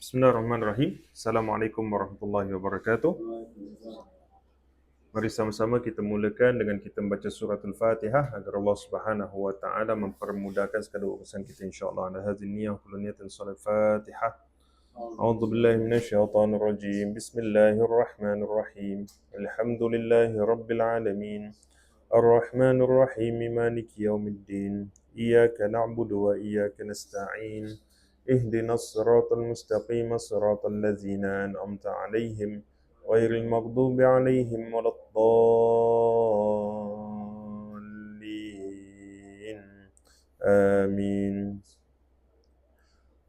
Bismillahirrahmanirrahim. Assalamualaikum warahmatullahi wabarakatuh. Mari sama-sama kita mulakan dengan kita membaca surah Al-Fatihah agar Allah Subhanahu wa taala mempermudahkan segala urusan kita insya-Allah. Ala hadhihi niyyah kullu niyatin salat Fatihah. A'udzu billahi minasyaitonir rajim. Bismillahirrahmanirrahim. Alhamdulillahi rabbil alamin. Ar-Rahmanir Rahim. Maliki yaumiddin. Iyyaka na'budu wa iyyaka nasta'in. اهدنا الصراط المستقيم صراط الذين أنعمت عليهم غير المغضوب عليهم ولا الضالين آمين.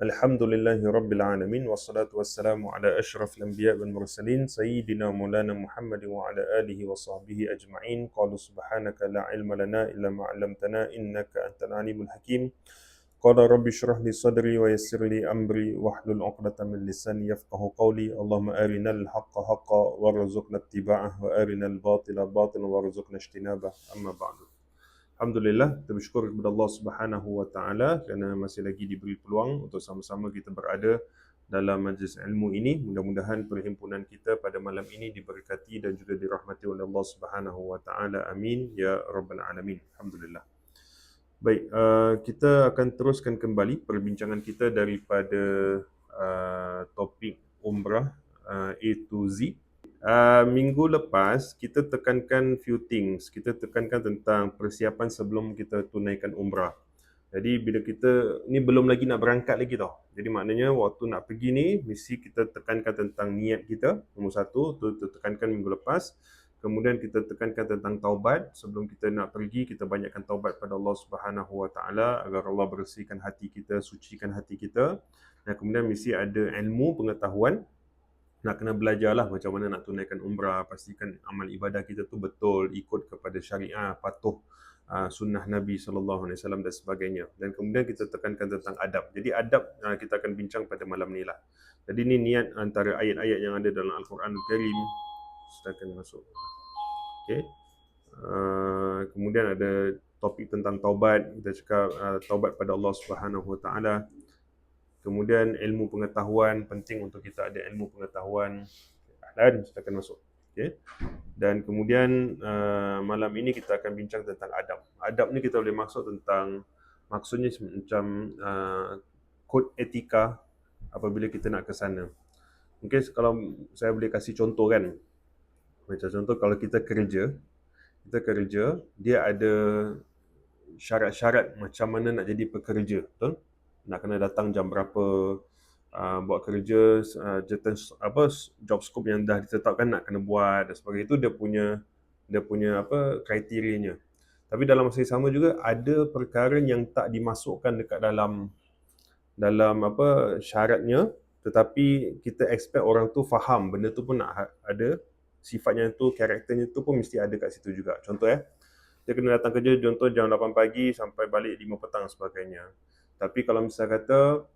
الحمد لله رب العالمين والصلاة والسلام على أشرف الأنبياء والمرسلين سيدنا مولانا محمد وعلى آله وصحبه أجمعين. قالوا سبحانك لا علم لنا إلا ما علمتنا إنك أنت العليم الحكيم. قال رب اشرح لي صدري ويسر لي أمري واحلل عقدة من لساني يفقهوا قولي. اللهم أرنا الحق حقا وارزقنا اتباعه وأرنا الباطل باطلا وارزقنا اجتنابه. أما بعد. Alhamdulillah, kita bersyukur kepada Allah Subhanahu wa taala kerana masih lagi diberi peluang untuk sama-sama kita berada dalam majlis ilmu ini. Mudah-mudahan perhimpunan kita pada malam ini diberkati dan juga dirahmati oleh Allah Subhanahu wa taala. Amin ya rabbal alamin. Alhamdulillah. Baik, kita akan teruskan kembali perbincangan kita daripada topik umrah A to Z. Minggu lepas kita tekankan few things. Kita tekankan tentang persiapan sebelum kita tunaikan umrah. Jadi bila kita ni belum lagi nak berangkat lagi tau. Jadi maknanya waktu nak pergi ni mesti kita tekankan tentang niat kita. Nombor satu, tu tekankan minggu lepas. Kemudian kita tekankan tentang taubat. Sebelum kita nak pergi, kita banyakkan taubat pada Allah Subhanahu wa taala agar Allah bersihkan hati kita, sucikan hati kita. Dan kemudian mesti ada ilmu, pengetahuan. Nak kena belajarlah macam mana nak tunaikan umrah, pastikan amal ibadah kita tu betul, ikut kepada syariah, patuh sunnah Nabi SAW dan sebagainya. Dan kemudian kita tekankan tentang adab. Jadi adab kita akan bincang pada malam ni lah. Jadi ni niat antara ayat-ayat yang ada dalam Al-Quran Al-Karim. Silakan masuk. Okay. Kemudian ada topik tentang taubat. Kita cakap taubat pada Allah Subhanahu wa taala. Kemudian ilmu pengetahuan, penting untuk kita ada ilmu pengetahuan. Dan silakan masuk. Okay. Dan kemudian malam ini kita akan bincang tentang adab. Adab ni kita boleh maksud tentang, maksudnya macam kod etika apabila kita nak ke sana. Mungkin kalau saya boleh kasih contoh kan. Macam contoh kalau kita kerja, dia ada syarat-syarat macam mana nak jadi pekerja, betul? Nak kena datang jam berapa, buat kerja, job scope yang dah ditetapkan nak kena buat dan sebagainya. Itu dia punya kriterianya. Tapi dalam masa yang sama juga ada perkara yang tak dimasukkan dekat dalam syaratnya, tetapi kita expect orang tu faham benda tu pun nak ada, sifatnya tu, karakternya tu pun mesti ada kat situ juga. Contoh dia kena datang kerja contoh jam 8 pagi sampai balik 5 petang sebagainya. Tapi kalau misalnya kata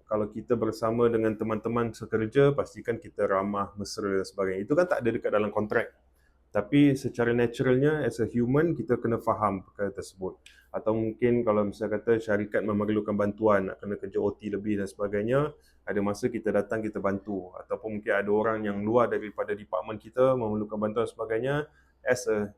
kalau kita bersama dengan teman-teman sekerja, pastikan kita ramah, mesra dan sebagainya. Itu kan tak ada dekat dalam kontrak. Tapi secara naturalnya as a human kita kena faham perkara tersebut. Atau mungkin kalau misalnya kata syarikat memerlukan bantuan, nak kena kerja OT lebih dan sebagainya, ada masa kita datang kita bantu. Ataupun mungkin ada orang yang luar daripada department kita memerlukan bantuan dan sebagainya, as a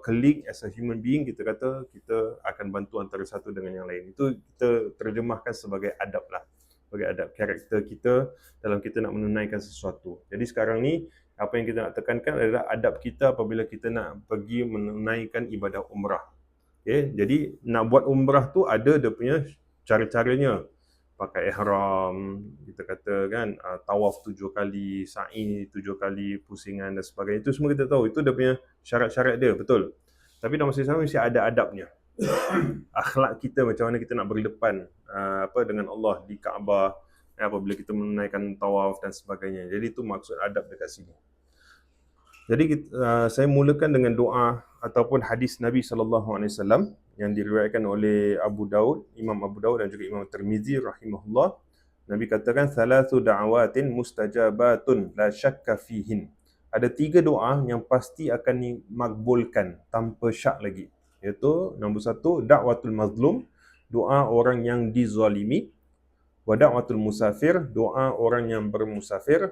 colleague, as a human being, kita kata kita akan bantu antara satu dengan yang lain. Itu kita terjemahkan sebagai adab lah, sebagai adab karakter kita dalam kita nak menunaikan sesuatu. Jadi sekarang ni apa yang kita nak tekankan adalah adab kita apabila kita nak pergi menunaikan ibadah umrah. Okay? Jadi nak buat umrah tu ada dia punya cara-caranya. Pakai ihram, kita kata kan, tawaf 7 kali, sa'i 7 kali, pusingan dan sebagainya. Itu semua kita tahu, itu dia punya syarat-syarat dia, betul. Tapi dalam masa yang sama mesti ada adabnya. Akhlak kita, macam mana kita nak berdepan dengan Allah di Kaabah apabila kita menunaikan tawaf dan sebagainya. Jadi itu maksud adab dekat sini. Jadi saya mulakan dengan doa ataupun hadis Nabi SAW yang diriwayatkan oleh Imam Abu Daud dan juga Imam Tirmizi rahimahullah. Nabi katakan thalathu da'awatin mustajabatun la syakka fihin. Ada 3 doa yang pasti akan dimakbulkan tanpa syak lagi. Iaitu nombor 1, da'watul mazlum, doa orang yang dizalimi. wa da'watul musafir, doa orang yang bermusafir,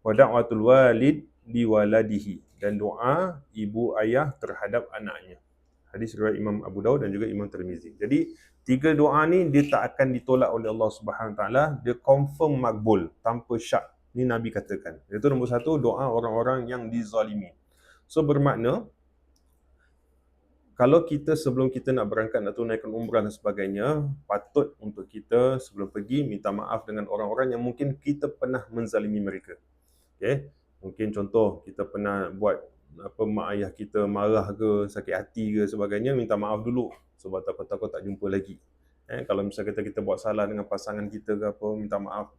wa da'watul walid li waladihi, dan doa ibu ayah terhadap anaknya. Hadis riwayat Imam Abu Daud dan juga Imam Tirmizi. Jadi 3 doa ni dia tak akan ditolak oleh Allah Subhanahu Wa Taala, dia confirm makbul tanpa syak. Ni Nabi katakan. Itu nombor 1, doa orang-orang yang dizalimi. So bermakna kalau kita sebelum kita nak berangkat nak tunaikan umrah dan sebagainya, patut untuk kita sebelum pergi minta maaf dengan orang-orang yang mungkin kita pernah menzalimi mereka. Okay? Mungkin contoh kita pernah buat mak ayah kita marah ke, sakit hati ke sebagainya, minta maaf dulu sebab takut-takut tak jumpa lagi. Kalau misalnya kita buat salah dengan pasangan kita ke apa, minta maaf.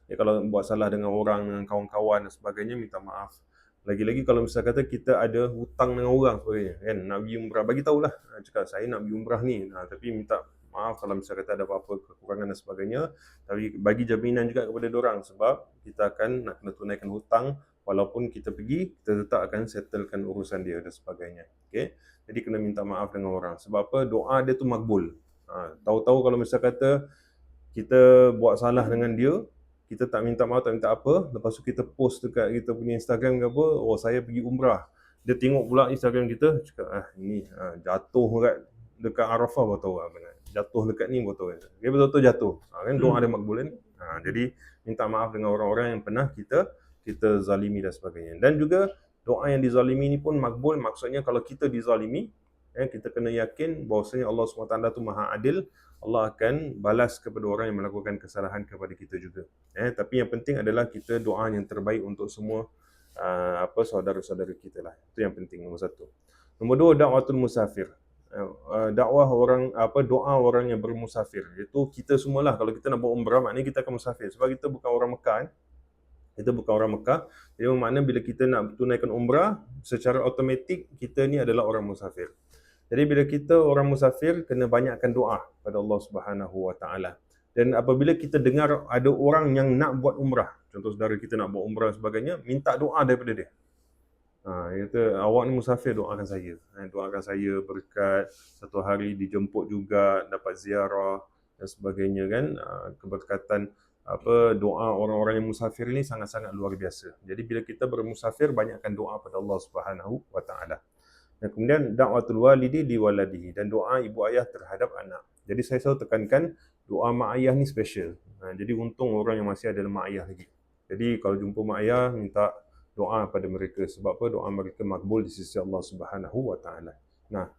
Kalau buat salah dengan orang, dengan kawan-kawan dan sebagainya, minta maaf. Lagi-lagi kalau misalnya kata kita ada hutang dengan orang sebagainya, kan, nak pergi umrah, bagi tahulah, cakap saya nak pergi umrah ni, tapi minta maaf kalau misalnya kata ada apa-apa kekurangan dan sebagainya, tapi bagi jaminan juga kepada diorang sebab kita akan nak kena tunaikan hutang, walaupun kita pergi, kita tetap akan settlekan urusan dia dan sebagainya. Okay? Jadi kena minta maaf dengan orang. Sebab apa? Doa dia tu makbul. Tahu-tahu kalau misalnya kata kita buat salah dengan dia, kita tak minta maaf, tak minta apa, lepas tu kita post dekat kita punya Instagram ke apa, oh saya pergi umrah. Dia tengok pula Instagram kita, cakap ni jatuh dekat Arafah baru tahu benar. Jatuh dekat ni baru tahu. Dia betul-betul jatuh. Kan doa dia makbul kan. Jadi minta maaf dengan orang-orang yang pernah kita zalimi dan sebagainya. Dan juga doa yang dizalimi ni pun makbul, maksudnya kalau kita dizalimi, kita kena yakin bahawasanya Allah SWT tu Maha Adil. Allah akan balas kepada orang yang melakukan kesalahan kepada kita juga. Tapi yang penting adalah kita doa yang terbaik untuk semua saudara-saudara kita lah. Itu yang penting, nombor 1. Nombor 2, da'watul musafir. Doa orang yang bermusafir. Itu kita semualah. Kalau kita nak buat umrah, maknanya kita akan musafir. Sebab kita bukan orang Mekah. Kita bukan orang Mekah. Jadi maknanya bila kita nak tunaikan umrah, secara automatik kita ni adalah orang musafir. Jadi bila kita orang musafir, kena banyakkan doa pada Allah Subhanahu Wa Taala. Dan apabila kita dengar ada orang yang nak buat umrah, contoh saudara kita nak buat umrah sebagainya, minta doa daripada dia. Dia kata, awak ni musafir, doakan saya. Doakan saya berkat, satu hari dijemput juga, dapat ziarah dan sebagainya kan. Keberkatan doa orang-orang yang musafir ni sangat-sangat luar biasa. Jadi bila kita bermusafir, banyakkan doa pada Allah Subhanahu Wa Taala. Dan kemudian da'watul walidi li waladihi, dan doa ibu ayah terhadap anak. Jadi saya selalu tekankan doa mak ayah ni special. Jadi untung orang yang masih ada mak ayah lagi. Jadi kalau jumpa mak ayah, minta doa pada mereka. Sebab apa? Doa mereka makbul di sisi Allah Subhanahu Wa Taala. Nah,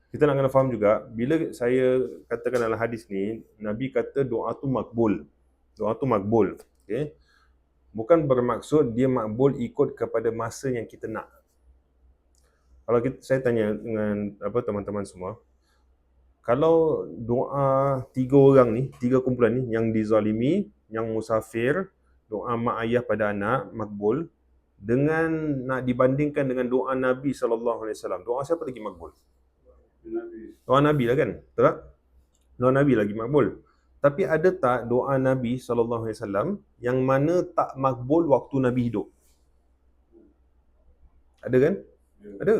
kita nak kena faham juga, bila saya katakan dalam hadis ni, Nabi kata doa tu makbul. Doa tu makbul. Okay? Bukan bermaksud dia makbul ikut kepada masa yang kita nak. Kalau saya tanya dengan teman-teman semua, kalau doa 3 orang ni, 3 kumpulan ni, yang dizalimi, yang musafir, doa mak ayah pada anak makbul, dengan nak dibandingkan dengan doa Nabi SAW, doa siapa lagi makbul? Doa Nabi lah kan? Betul tak? Doa Nabi lagi makbul. Tapi ada tak doa Nabi SAW yang mana tak makbul waktu Nabi hidup? Ada kan? Ada.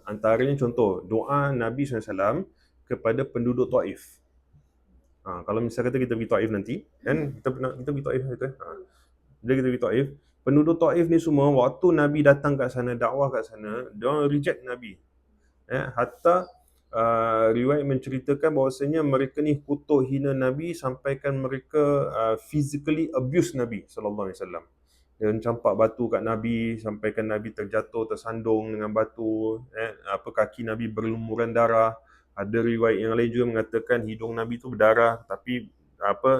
Antaranya contoh, doa Nabi SAW kepada penduduk Taif. Kalau misalnya kata kita pergi Taif nanti, kan? Kita pergi Taif kata. Bila kita pergi Taif, penduduk Taif ni semua, waktu Nabi datang kat sana, dakwah kat sana, dia reject Nabi. Hatta riwayat menceritakan bahawasanya mereka ni kutuk hina Nabi, sampaikan mereka physically abuse Nabi SAW. Dia campak batu kat Nabi, sampaikan Nabi terjatuh, tersandung dengan batu, kaki Nabi berlumuran darah. Ada riwayat yang lain juga mengatakan hidung Nabi tu berdarah, tapi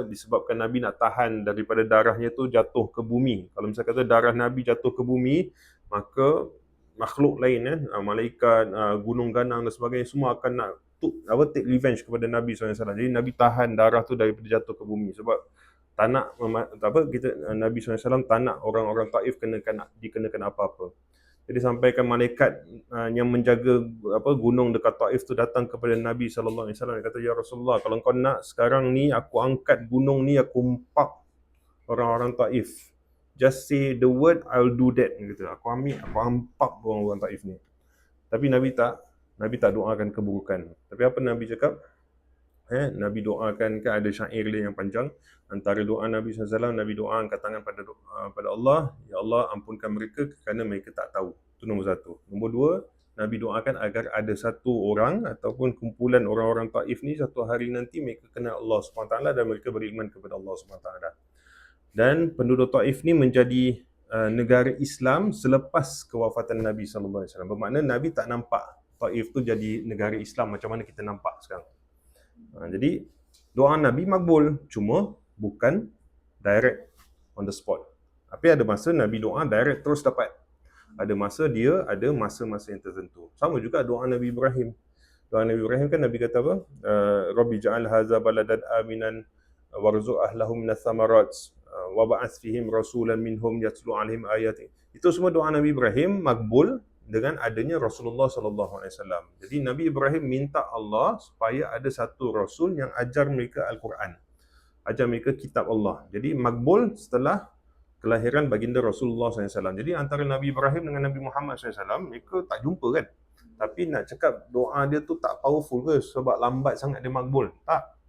disebabkan Nabi nak tahan daripada darahnya tu jatuh ke bumi. Kalau misalnya kata darah Nabi jatuh ke bumi, maka makhluk lain, malaikat, gunung ganang dan sebagainya, semua akan nak take revenge kepada Nabi SAW. Jadi Nabi tahan darah tu daripada jatuh ke bumi, sebab tak nak Nabi SAW tak nak orang-orang Taif dikenakan apa-apa. Jadi sampaikan malaikat yang menjaga gunung dekat Taif tu datang kepada Nabi SAW. Dia kata, ya Rasulullah, kalau kau nak sekarang ni aku angkat gunung ni, aku empak orang-orang Taif. Just say the word, I'll do that. Dia kata, aku empak orang-orang Taif ni. Tapi Nabi tak doakan keburukan. Tapi apa Nabi cakap? Nabi doakan, kan ada syair dia yang panjang. Antara doa Nabi SAW, Nabi doa angkat tangan pada Allah, ya Allah ampunkan mereka kerana mereka tak tahu. Itu nombor satu. Nombor dua, Nabi doakan agar ada satu orang ataupun kumpulan orang-orang Taif ni satu hari nanti mereka kenal Allah SWT dan mereka beriman kepada Allah SWT. Dan penduduk Taif ni menjadi negara Islam selepas kewafatan Nabi SAW. Bermakna Nabi tak nampak Taif tu jadi negara Islam macam mana kita nampak sekarang. Jadi doa Nabi makbul, cuma bukan direct on the spot. Tapi ada masa Nabi doa direct terus dapat. Ada masa dia ada masa-masa yang tertentu. Sama juga doa Nabi Ibrahim. Doa Nabi Ibrahim kan Nabi kata apa? Rabbi ja'al hadza baladan aminan warzuq ahlahu minas samarat wa ba'ats fihim rasulan minhum yatlu 'alaihim ayati. Itu semua doa Nabi Ibrahim makbul dengan adanya Rasulullah sallallahu alaihi wasallam. Jadi Nabi Ibrahim minta Allah supaya ada satu rasul yang ajar mereka Al-Quran. Ajar mereka kitab Allah. Jadi makbul setelah kelahiran baginda Rasulullah SAW. Jadi antara Nabi Ibrahim dengan Nabi Muhammad SAW, mereka tak jumpa kan. Tapi nak cakap doa dia tu tak powerful ke sebab lambat sangat dia makbul? Tak.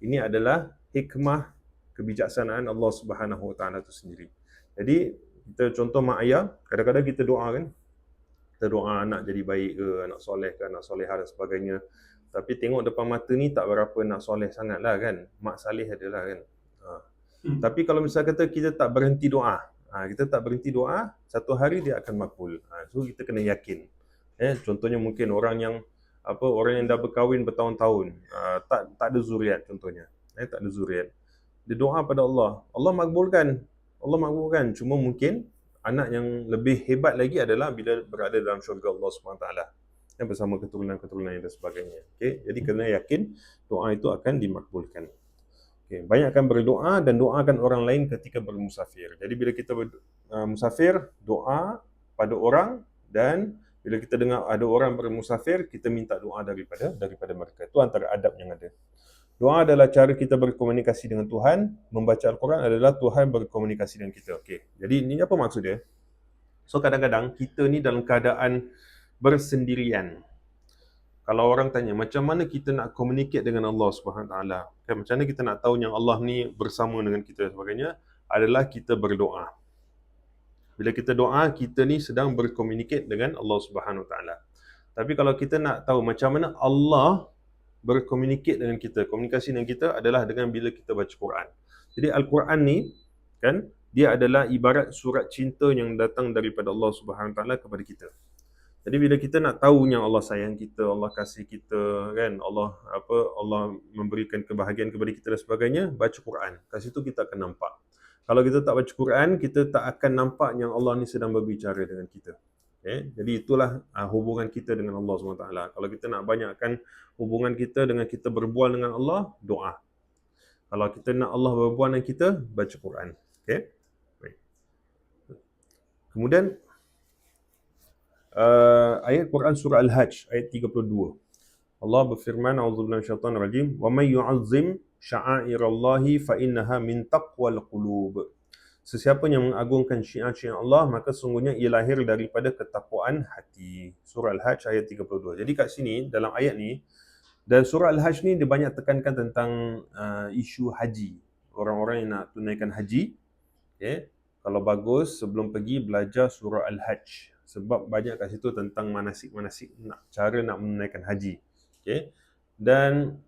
Ini adalah hikmah kebijaksanaan Allah Subhanahu Wa Taala itu sendiri. Jadi kita contoh mak ayah, kadang-kadang kita doa kan, kita doa anak jadi baik ke, anak soleh ke, anak solehah dan sebagainya. Tapi tengok depan mata ni tak berapa nak soleh sangat lah kan. Mak saleh adalah kan. Tapi kalau misalnya kata kita tak berhenti doa, kita tak berhenti doa, satu hari dia akan makbul. So kita kena yakin. Contohnya mungkin orang yang dah berkahwin bertahun-tahun, tak ada zuriat contohnya. Tak ada zuriat. Dia doa pada Allah, Allah makbulkan. Cuma mungkin anak yang lebih hebat lagi adalah bila berada dalam syurga Allah SWT bersama keturunan-keturunan dan sebagainya. Okay? Jadi kena yakin doa itu akan dimakbulkan. Okay. Banyakkan berdoa dan doakan orang lain ketika bermusafir. Jadi bila kita musafir, doa pada orang, dan bila kita dengar ada orang bermusafir, kita minta doa daripada mereka. Itu antara adab yang ada. Doa adalah cara kita berkomunikasi dengan Tuhan. Membaca Al-Quran adalah Tuhan berkomunikasi dengan kita. Okay. Jadi ini apa maksud dia? So kadang-kadang kita ni dalam keadaan bersendirian. Kalau orang tanya, macam mana kita nak communicate dengan Allah SWT? Okay, macam mana kita nak tahu yang Allah ni bersama dengan kita dan sebagainya? Adalah kita berdoa. Bila kita doa, kita ni sedang berkomunicate dengan Allah SWT. Tapi kalau kita nak tahu macam mana Allah berkomunicate dengan kita, komunikasi dengan kita adalah dengan bila kita baca Quran. Jadi Al-Quran ni, kan, dia adalah ibarat surat cinta yang datang daripada Allah SWT kepada kita. Jadi bila kita nak tahu yang Allah sayang kita, Allah kasih kita, kan, Allah memberikan kebahagiaan kepada kita dan sebagainya, baca Quran. Kat situ kita akan nampak. Kalau kita tak baca Quran, kita tak akan nampak yang Allah ni sedang berbicara dengan kita. Okay? Jadi itulah hubungan kita dengan Allah SWT. Kalau kita nak banyakkan hubungan kita dengan kita berbual dengan Allah, doa. Kalau kita nak Allah berbual dengan kita, baca Quran. Okay? Kemudian ayat Quran surah Al-Hajj ayat 32. Allah berfirman, a'udzubillahi minasyaitonir rajim, wa may yu'azzim sya'airallahi fa innaha min taqwal qulub. Sesiapa yang mengagungkan syiar-syiar Allah, maka sungguhnya ia lahir daripada ketakwaan hati. Surah Al-Hajj ayat 32. Jadi kat sini dalam ayat ni, dan surah Al-Hajj ni dia banyak tekankan tentang isu haji. Orang-orang yang nak tunaikan haji, okay, kalau bagus sebelum pergi belajar surah Al-Hajj. Sebab banyak kat situ tentang manasik-manasik, cara nak menunaikan haji. Okay. Dan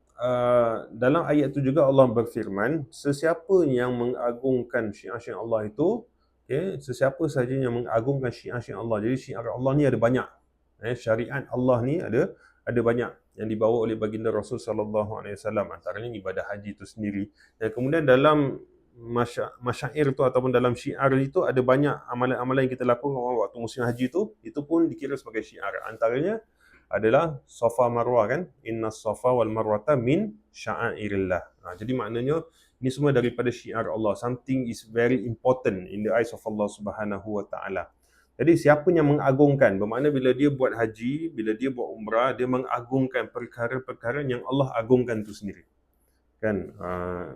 dalam ayat itu juga Allah berfirman, sesiapa yang mengagungkan syiar-syiar Allah itu, okay, sesiapa sahaja yang mengagungkan syiar-syiar Allah. Jadi syiar Allah ni ada banyak. Syariat Allah ni ada banyak yang dibawa oleh baginda Rasul sallallahu alaihi wasallam, antaranya ibadah haji itu sendiri. Dan kemudian dalam masyair tu ataupun dalam syiar itu ada banyak amalan-amalan yang kita lakukan waktu musim haji itu pun dikira sebagai syiar. Antaranya adalah Safa Marwah, kan, inna Safa wal Marwata min sya'airillah. Jadi maknanya ini semua daripada syiar Allah. Something is very important in the eyes of Allah Subhanahu wa taala. Jadi siapa yang mengagungkan, bermakna bila dia buat haji, bila dia buat umrah, dia mengagungkan perkara-perkara yang Allah agungkan itu sendiri. Kan,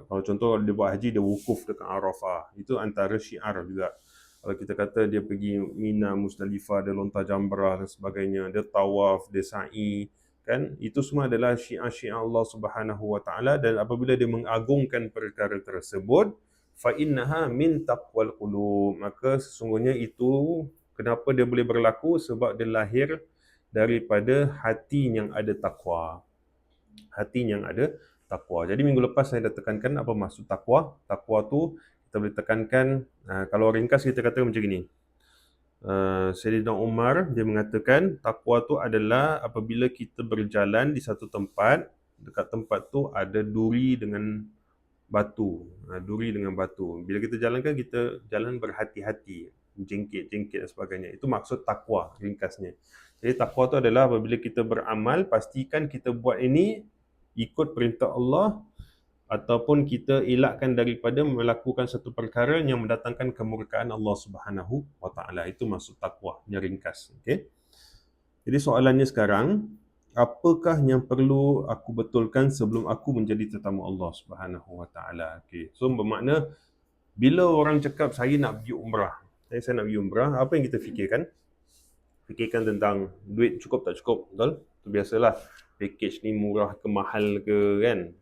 kalau contoh dia buat haji, dia wukuf dekat Arafah, itu antara syiar juga. Kalau kita kata dia pergi Mina, Musdalifah, dia lontar jamrah dan sebagainya, dia tawaf, dia sa'i, kan, itu semua adalah syiar-syiar Allah Subhanahu wa taala, dan apabila dia mengagungkan perkara tersebut, fa innaha min taqwal qulub, maka sesungguhnya itu kenapa dia boleh berlaku, sebab dia lahir daripada hati yang ada takwa. Hati yang ada takwa. Jadi minggu lepas saya dah tekankan apa maksud takwa. Takwa tu kita boleh tekankan, kalau ringkas kita kata macam gini. Sayyidina Umar dia mengatakan takwa tu adalah apabila kita berjalan di satu tempat, dekat tempat tu ada duri dengan batu. Duri dengan batu. Bila kita jalan kan kita jalan berhati-hati, jengkit-jengkit dan sebagainya. Itu maksud takwa ringkasnya. Jadi takwa tu adalah apabila kita beramal, pastikan kita buat ini ikut perintah Allah, ataupun kita elakkan daripada melakukan satu perkara yang mendatangkan kemurkaan Allah Subhanahu wa taala. Itu maksud takwa yang ringkas. Okey. Jadi soalannya sekarang, apakah yang perlu aku betulkan sebelum aku menjadi tetamu Allah Subhanahu wa taala? Okey. So bermakna bila orang cakap saya nak pergi umrah, saya nak pergi umrah, apa yang kita fikirkan? Fikirkan tentang duit cukup tak cukup, betul? Itu biasalah. Package ni murah ke mahal ke, kan?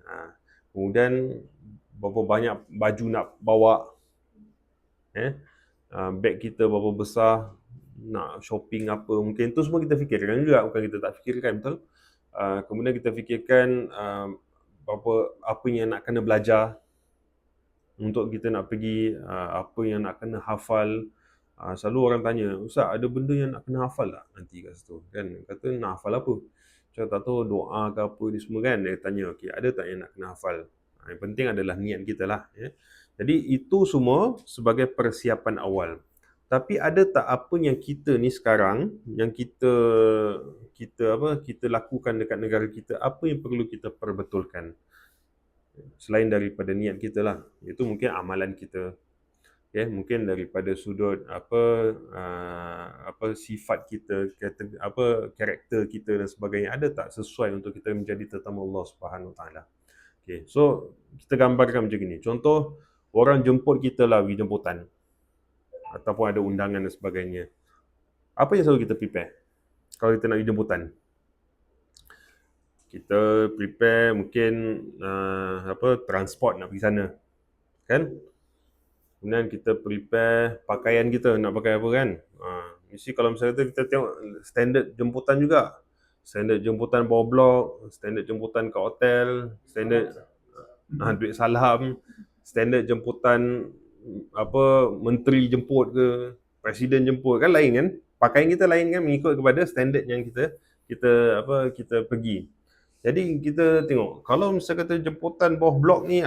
Kemudian berapa banyak baju nak bawa, beg kita berapa besar, nak shopping apa, mungkin tu semua kita fikirkan juga, bukan kita tak fikirkan, betul? Kemudian kita fikirkan apa yang nak kena belajar untuk kita nak pergi, apa yang nak kena hafal. Selalu orang tanya, Ustaz ada benda yang nak kena hafal tak nanti kat situ, kan? Kata nak hafal apa? Saya tak tahu doa ke apa ni semua, kan? Dia tanya, okey, ada tak yang nak kena hafal? Yang penting adalah niat kita lah, ya. Jadi itu semua sebagai persiapan awal. Tapi ada tak apa yang kita ni sekarang, yang kita lakukan dekat negara kita, apa yang perlu kita perbetulkan? Selain daripada niat kita lah, itu mungkin amalan kita, ya, mungkin daripada sudut sifat kita, karakter kita dan sebagainya, ada tak sesuai untuk kita menjadi tetamu Allah Subhanahu Wa Taala. Okay, so kita gambarkan macam gini. Contoh, orang jemput kita lah pergi jemputan, ataupun ada undangan dan sebagainya. Apa yang selalu kita prepare kalau kita nak pergi jemputan? Kita prepare mungkin transport nak pergi sana, kan? Kemudian kita prepare pakaian kita, nak pakai apa, kan? Mesti kalau misalnya kita tengok standard jemputan juga. Standard jemputan bawah blok, standard jemputan kat hotel, standard duit salam, standard jemputan menteri jemput ke, presiden jemput, kan lain, kan? Pakaian kita lain, kan, mengikut kepada standard yang kita pergi. Jadi kita tengok, kalau misalnya kata jemputan bawah blok ni,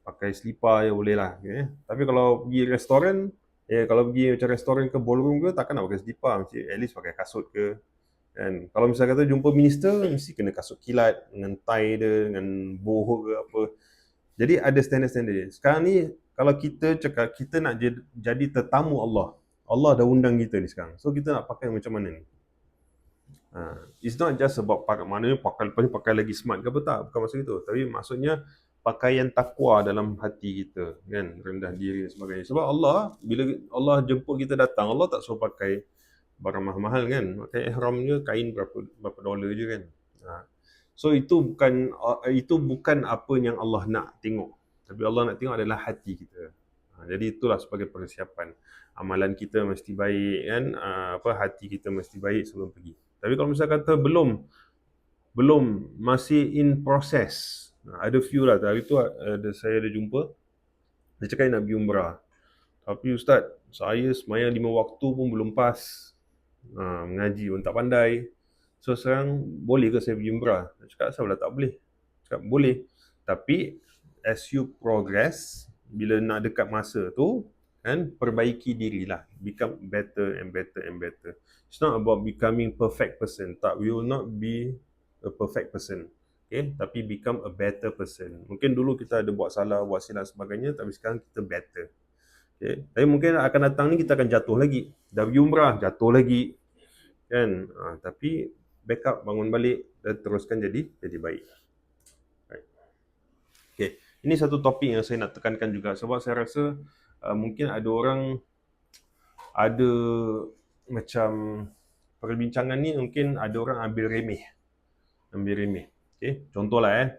pakai selipar je boleh lah, okay? Tapi kalau pergi restoran, kalau pergi macam restoran ke ballroom ke, takkan nak pakai selipar, mesti at least pakai kasut ke, kan? Kalau misalnya kata jumpa minister, mesti kena kasut kilat dengan tie dia, dengan boho ke apa. Jadi ada standard-standard dia. Sekarang ni kalau kita cakap kita nak jadi tetamu Allah, Allah dah undang kita ni sekarang, so kita nak pakai macam mana ni? It's not just about maknanya pakai lagi smart ke apa, tak, bukan maksud itu. Tapi maksudnya pakaian takwa dalam hati kita, kan, rendah diri dan sebagainya. Sebab Allah, bila Allah jemput kita datang, Allah tak suruh pakai barang mahal-mahal, kan. Pakai ihramnya kain berapa dolar je, kan. So itu bukan apa yang Allah nak tengok. Tapi Allah nak tengok adalah hati kita. Jadi itulah sebagai persiapan. Amalan kita mesti baik, kan, hati kita mesti baik sebelum pergi. Tapi kalau misalnya kata belum, masih in process. Ada few lah, hari tu saya ada jumpa, dia cakap nak pergi umrah. Tapi Ustaz, saya semayang 5 waktu pun belum pas, mengaji pun tak pandai. So sekarang boleh ke saya pergi umrah? Dia cakap, asal tak boleh? Dia cakap, boleh. Tapi as you progress, bila nak dekat masa tu, kan, perbaiki dirilah. Become better and better and better. It's not about becoming perfect person. Tak, we will not be a perfect person. Okay, tapi become a better person. Mungkin dulu kita ada buat salah, buat silap sebagainya, tapi sekarang kita better. Okay, tapi mungkin akan datang ni kita akan jatuh lagi. Dah pergi umrah, jatuh lagi, kan? Tapi backup, bangun balik dan teruskan jadi baik. Right. Okay, ini satu topik yang saya nak tekankan juga, sebab saya rasa mungkin ada orang ada macam perbincangan ni mungkin ada orang ambil remeh. Okay? Contohlah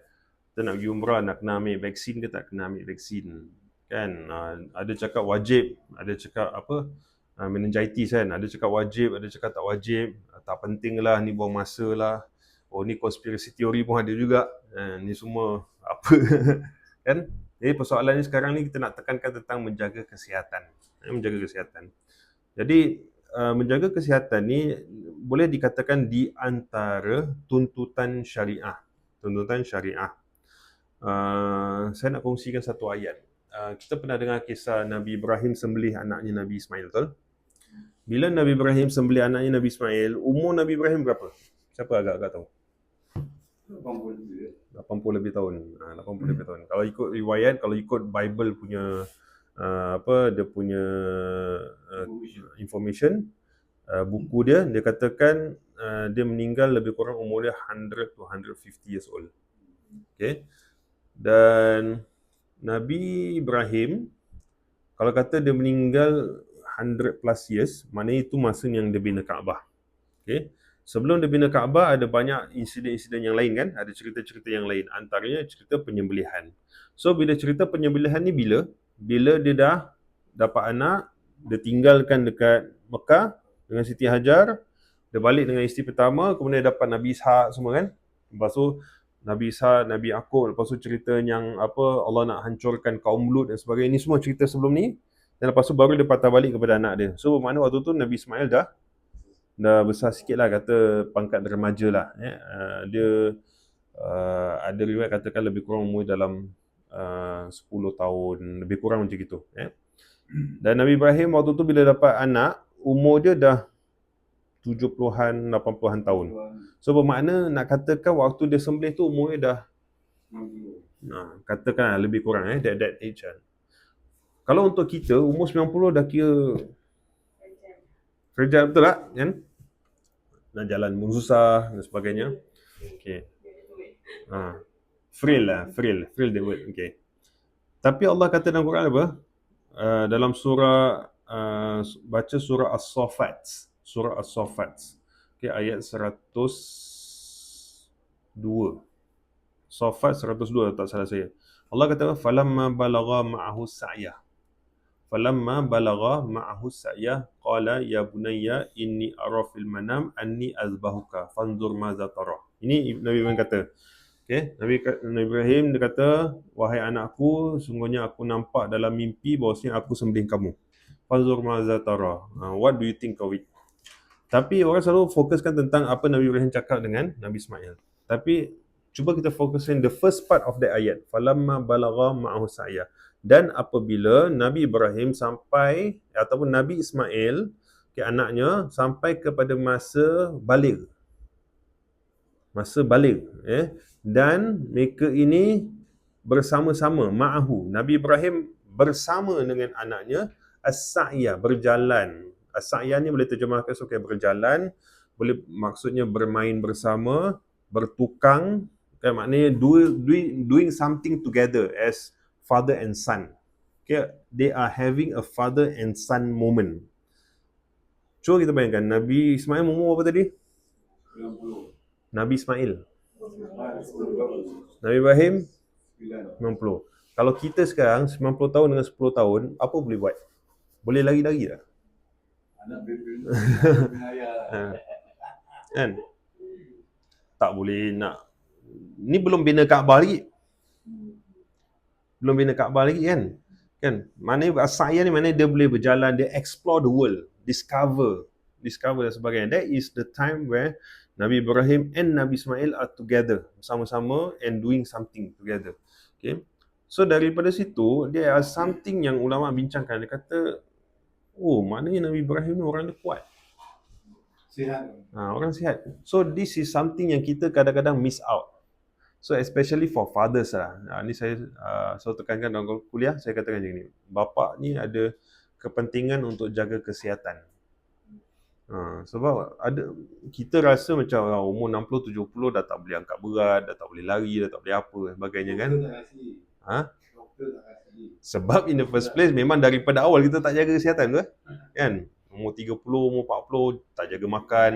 kita nak pergi umrah, nak kena ambil vaksin ke tak kena ambil vaksin. Kan? Ada cakap wajib, ada cakap meningitis kan, ada cakap wajib, ada cakap tak wajib, tak penting lah, ni buang masa lah. Oh, ni conspiracy theory pun ada juga. Ni semua apa kan? Jadi persoalan ni sekarang ni kita nak tekankan tentang menjaga kesihatan. Menjaga kesihatan. Jadi menjaga kesihatan ni boleh dikatakan di antara tuntutan syariah. Tuntutan syariah. Saya nak kongsikan satu ayat. Kita pernah dengar kisah Nabi Ibrahim sembelih anaknya Nabi Ismail, betul? Bila Nabi Ibrahim sembelih anaknya Nabi Ismail, umur Nabi Ibrahim berapa? Siapa agak-agak tahu? 80 lebih tahun. 80 lebih tahun. Kalau ikut riwayat, kalau ikut Bible punya dia punya information, buku dia katakan dia meninggal lebih kurang umur dia 100 to 150 years old. Okay. Dan Nabi Ibrahim, kalau kata dia meninggal 100 plus years, maknanya itu masa yang dia bina Kaabah. Okay. Sebelum dia bina Kaabah ada banyak insiden-insiden yang lain kan, ada cerita-cerita yang lain, antaranya cerita penyembelihan. So bila cerita penyembelihan ni bila dia dah dapat anak, dia tinggalkan dekat Mekah dengan Siti Hajar, dia balik dengan isteri pertama, kemudian dapat Nabi Ishak semua kan. Lepas tu Nabi Ishak, Nabi Yaqub, lepas tu cerita yang Allah nak hancurkan kaum Lut dan sebagainya. Ini semua cerita sebelum ni. Dan lepas tu baru dia patah balik kepada anak dia. So bermakna waktu tu Nabi Ismail dah besar sikit lah, kata pangkat remaja lah. Dia ada riwayat katakan lebih kurang umur dalam 10 tahun, lebih kurang macam gitu. Dan Nabi Ibrahim waktu tu bila dapat anak, umur dia dah 70-an, 80-an tahun. So bermakna nak katakan waktu dia sembelih tu umur dia dah katakan lebih kurang that age kan. Kalau untuk kita umur 90 dah kira kerja betul tak kan? Nak jalan pun susah dan sebagainya. Okay. Frail the word. Okay. Tapi Allah kata dalam Quran apa? Dalam surah baca surah As-Saffat. Surah As-Saffat. Okay, ayat 102. Saffat 102 tak salah saya. Allah kata falamma balagha ma'ahu sa'ya. Falamma balagha ma'ahu sa'ya qala ya bunayya inni ara fil manam anni azbahuka fanzur madza tara. Ini Nabi Ibrahim kata. Okay, Nabi Ibrahim dia kata, wahai anakku, sungguhnya aku nampak dalam mimpi bahawasanya aku sembelih kamu. Fanzur madza tara. What do you think of it? Tapi orang selalu fokuskan tentang apa Nabi Ibrahim cakap dengan Nabi Ismail. Tapi cuba kita fokuskan the first part of the ayat. Falamma balagha ma'ahu sa'ya. Dan apabila Nabi Ibrahim sampai, ataupun Nabi Ismail, anaknya, sampai kepada masa baligh. Dan mereka ini bersama-sama, ma'ahu. Nabi Ibrahim bersama dengan anaknya, as-sa'ya, berjalan. As-sa'ya ni boleh terjemahkan sebagai berjalan, boleh maksudnya bermain bersama, bertukang, kan, maknanya doing something together as father and son. Okay, they are having a father and son moment. Cuba kita bayangkan, Nabi Ismail umur apa tadi? 90. Nabi Ismail. Nabi Ibrahim 90. Kalau kita sekarang 90 tahun dengan 10 tahun, apa boleh buat? Boleh lari-lari tak? Kan? Tak boleh nak. Ni belum bina Kaabah lagi. Kan? Maknanya as-sa'ya ni maknanya dia boleh berjalan, dia explore the world, discover dan sebagainya. That is the time where Nabi Ibrahim and Nabi Ismail are together, sama-sama and doing something together. Okay. So daripada situ, there are something yang ulama bincangkan. Dia kata, maknanya Nabi Ibrahim ni orang dia kuat. Sihat. Orang sihat. So this is something yang kita kadang-kadang miss out. So especially for fathers lah. Ni saya selalu tekankan dalam kuliah, saya katakan macam ni. Bapa ni ada kepentingan untuk jaga kesihatan. Sebab kita rasa macam umur 60-70 dah tak boleh angkat berat, dah tak boleh lari, dah tak boleh apa sebagainya kan. Sebab in the first place memang daripada awal kita tak jaga kesihatan tu kan. umur 30, umur 40 tak jaga makan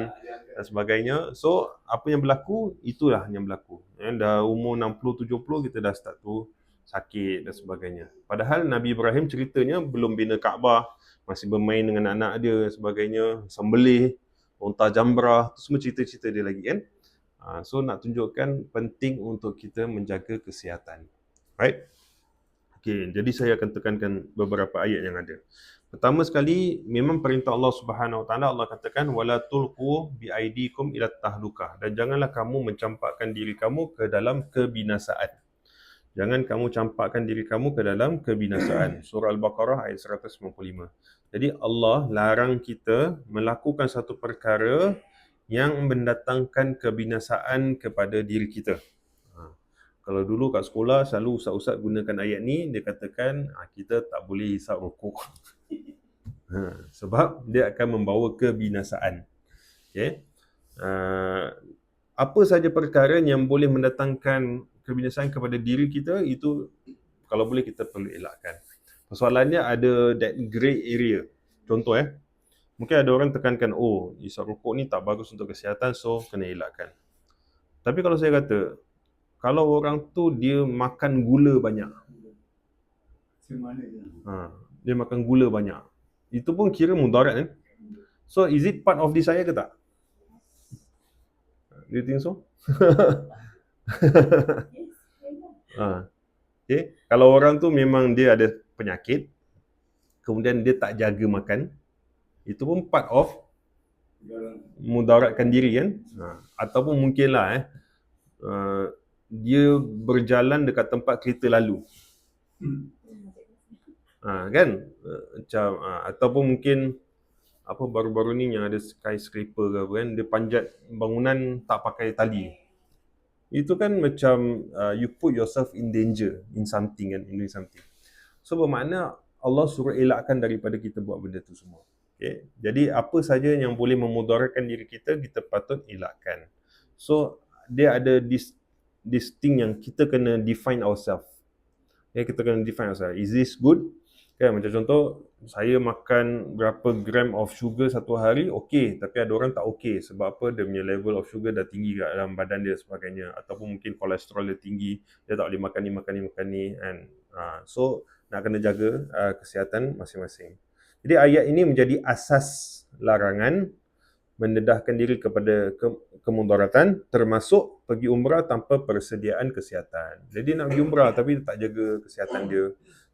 dan sebagainya. So apa yang berlaku, itulah yang berlaku. Dah umur 60, 70 kita dah start tu sakit dan sebagainya. Padahal Nabi Ibrahim ceritanya belum bina Kaabah, masih bermain dengan anak dia sebagainya, sembelih unta jamrah, tu semua cerita-cerita dia lagi kan. So nak tunjukkan penting untuk kita menjaga kesihatan. Right? Okay, jadi saya akan tekankan beberapa ayat yang ada. Pertama sekali, memang perintah Allah Subhanahu Wa Taala, Allah katakan wala tulqu biaidikum ila tahlukah, dan janganlah kamu mencampakkan diri kamu ke dalam kebinasaan. Jangan kamu campakkan diri kamu ke dalam kebinasaan. Surah Al-Baqarah ayat 195. Jadi Allah larang kita melakukan satu perkara yang mendatangkan kebinasaan kepada diri kita. Kalau dulu kat sekolah selalu ustaz-ustaz gunakan ayat ni, dia katakan kita tak boleh hisap rokok. Sebab dia akan membawa kebinasaan. Okay? Apa saja perkara yang boleh mendatangkan kebinasaan kepada diri kita, itu kalau boleh kita perlu elakkan. Persoalannya ada that grey area. Contoh mungkin ada orang tekankan, hisap rokok ni tak bagus untuk kesihatan, so kena elakkan. Tapi kalau saya kata, kalau orang tu dia makan gula banyak, dia makan gula banyak, itu pun kira mudarat kan? So is it part of desire ke tak? Do you think so? Okay. Kalau orang tu memang dia ada penyakit, kemudian dia tak jaga makan, itu pun part of mudaratkan diri kan. Ataupun mungkinlah dia berjalan dekat tempat kereta lalu, kan, macam ataupun mungkin apa baru-baru ni yang ada skyscraper ke apa kan, dia panjat bangunan tak pakai tali. Itu kan macam you put yourself in danger in something kan, in doing something. So bermakna Allah suruh elakkan daripada kita buat benda tu semua. Okay? Jadi apa saja yang boleh memudaratkan diri kita, kita patut elakkan. So dia ada this thing yang kita kena define ourselves. Okay, kita kena define ourselves. Is this good? Kan, macam contoh, saya makan berapa gram of sugar satu hari, okey. Tapi ada orang tak okey. Sebab apa? Dia punya level of sugar dah tinggi kat dalam badan dia sebagainya. Ataupun mungkin kolesterol dia tinggi, dia tak boleh makan ni. And, so, nak kena jaga kesihatan masing-masing. Jadi ayat ini menjadi asas larangan mendedahkan diri kepada kemudaratan, termasuk pergi umrah tanpa persediaan kesihatan. Jadi nak pergi umrah tapi dia tak jaga kesihatan dia,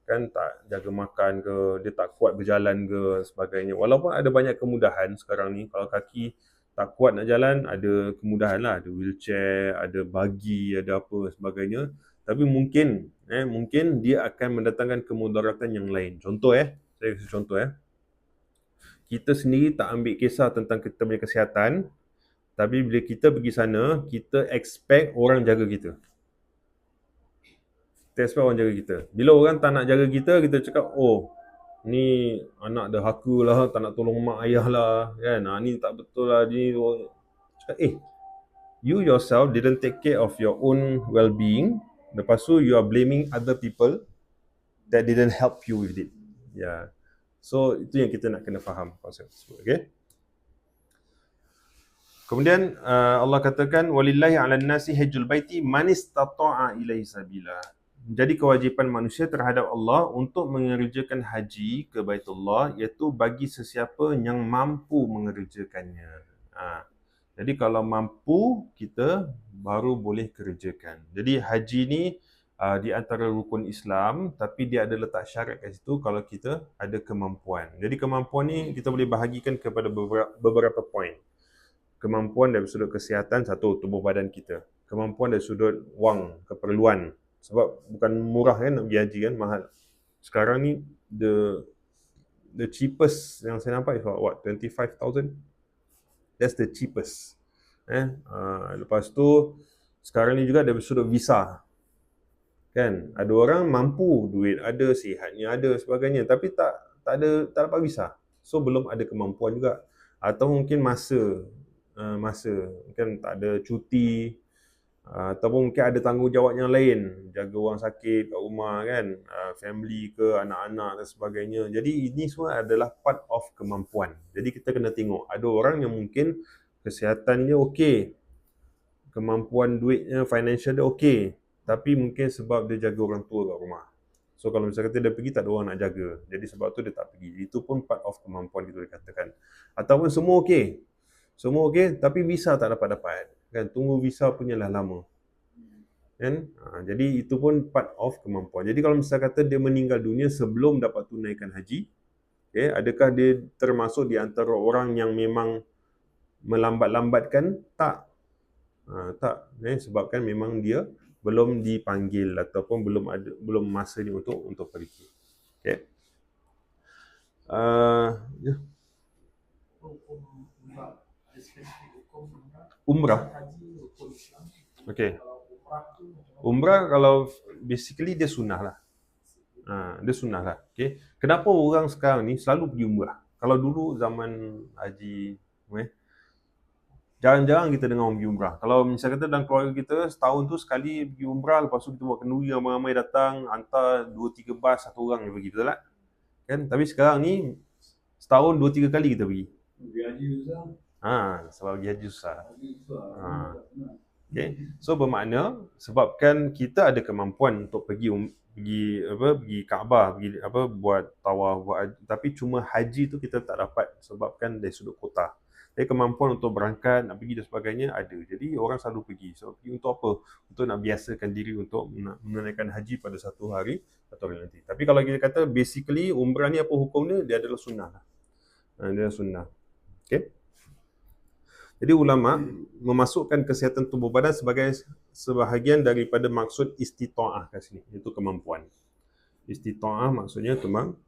kan, tak jaga makan ke, dia tak kuat berjalan ke sebagainya. Walaupun ada banyak kemudahan sekarang ni, kalau kaki tak kuat nak jalan, ada kemudahan lah, ada wheelchair, ada buggy, ada apa sebagainya. Tapi mungkin dia akan mendatangkan kemudaratan yang lain. Contoh saya kasih contoh kita sendiri tak ambil kisah tentang kita punya kesihatan, tapi bila kita pergi sana, kita expect orang jaga kita. Kita expect orang jaga kita. Bila orang tak nak jaga kita, kita cakap, ni anak derhaka lah, tak nak tolong mak ayah lah, kan, ni tak betul lah, ni cakap, you yourself didn't take care of your own well-being, lepas tu you are blaming other people that didn't help you with it. Yeah. So itu yang kita nak kena faham konsep tersebut. Okay? Kemudian Allah katakan walillahi 'alan nasi hajjul baiti man istata'a ilaihi sabila. Jadi kewajipan manusia terhadap Allah untuk mengerjakan haji ke Baitullah, iaitu bagi sesiapa yang mampu mengerjakannya. Jadi kalau mampu, kita baru boleh kerjakan. Jadi haji ni di antara rukun Islam, tapi dia ada letak syarat kat situ kalau kita ada kemampuan. Jadi kemampuan ni kita boleh bahagikan kepada beberapa poin. Kemampuan dari sudut kesihatan, satu, tubuh badan kita. Kemampuan dari sudut wang, keperluan. Sebab bukan murah kan nak pergi haji kan, mahal. Sekarang ni the cheapest yang saya nampak is what, 25,000? That's the cheapest. Lepas tu sekarang ni juga dari sudut visa. Kan, ada orang mampu, duit ada, sihatnya ada, sebagainya, tapi tak dapat visa. So belum ada kemampuan juga. Atau mungkin masa kan tak ada cuti, Ataupun mungkin ada tanggungjawab yang lain, jaga orang sakit kat rumah kan, family ke, anak-anak dan sebagainya. Jadi ini semua adalah part of kemampuan. Jadi kita kena tengok, ada orang yang mungkin kesihatan dia okey, kemampuan duitnya, financial dia okey, tapi mungkin sebab dia jaga orang tua kat rumah. So kalau misalnya kata dia pergi, tak ada orang nak jaga, jadi sebab tu dia tak pergi. Itu pun part of kemampuan kita dikatakan. Ataupun semua okey, tapi visa tak dapat-dapat kan, tunggu visa punyalah lama kan. Jadi itu pun part of kemampuan. Jadi kalau misalnya kata dia meninggal dunia sebelum dapat tunaikan haji, adakah dia termasuk di antara orang yang memang melambat-lambatkan? Tak. Tak, sebabkan memang dia belum dipanggil ataupun belum masa dia untuk pergi. Okay. Ya. Umrah. Okay. Umrah kalau basically dia sunnah lah. Dia sunnah lah. Okay. Kenapa orang sekarang ni selalu pergi umrah? Kalau dulu zaman haji, jarang-jarang kita dengar orang pergi umrah. Kalau misalnya kata dalam keluarga kita, setahun tu sekali pergi umrah, lepas tu kita buat kenduri, ramai-ramai datang, hantar 2-3 bas, satu orang yang pergi, betul tak? Kan? Tapi sekarang ni, setahun 2-3 kali kita pergi. Pergi haji susah. Sebab pergi haji susah. Okay. So bermakna sebabkan kita ada kemampuan untuk pergi Kaabah, buat tawaf, tapi cuma haji tu kita tak dapat sebabkan dari sudut kota. Jadi kemampuan untuk berangkat, nak pergi dan sebagainya ada. Jadi orang selalu pergi. So pergi untuk apa? Untuk nak biasakan diri untuk menunaikan haji pada satu hari atau hari nanti. Tapi kalau kita kata basically umrah ni apa hukum dia adalah sunnah lah. Dia adalah sunnah. Okay. Jadi ulama memasukkan kesihatan tubuh badan sebagai sebahagian daripada maksud istita'ah kat sini, iaitu kemampuan. Istita'ah maksudnya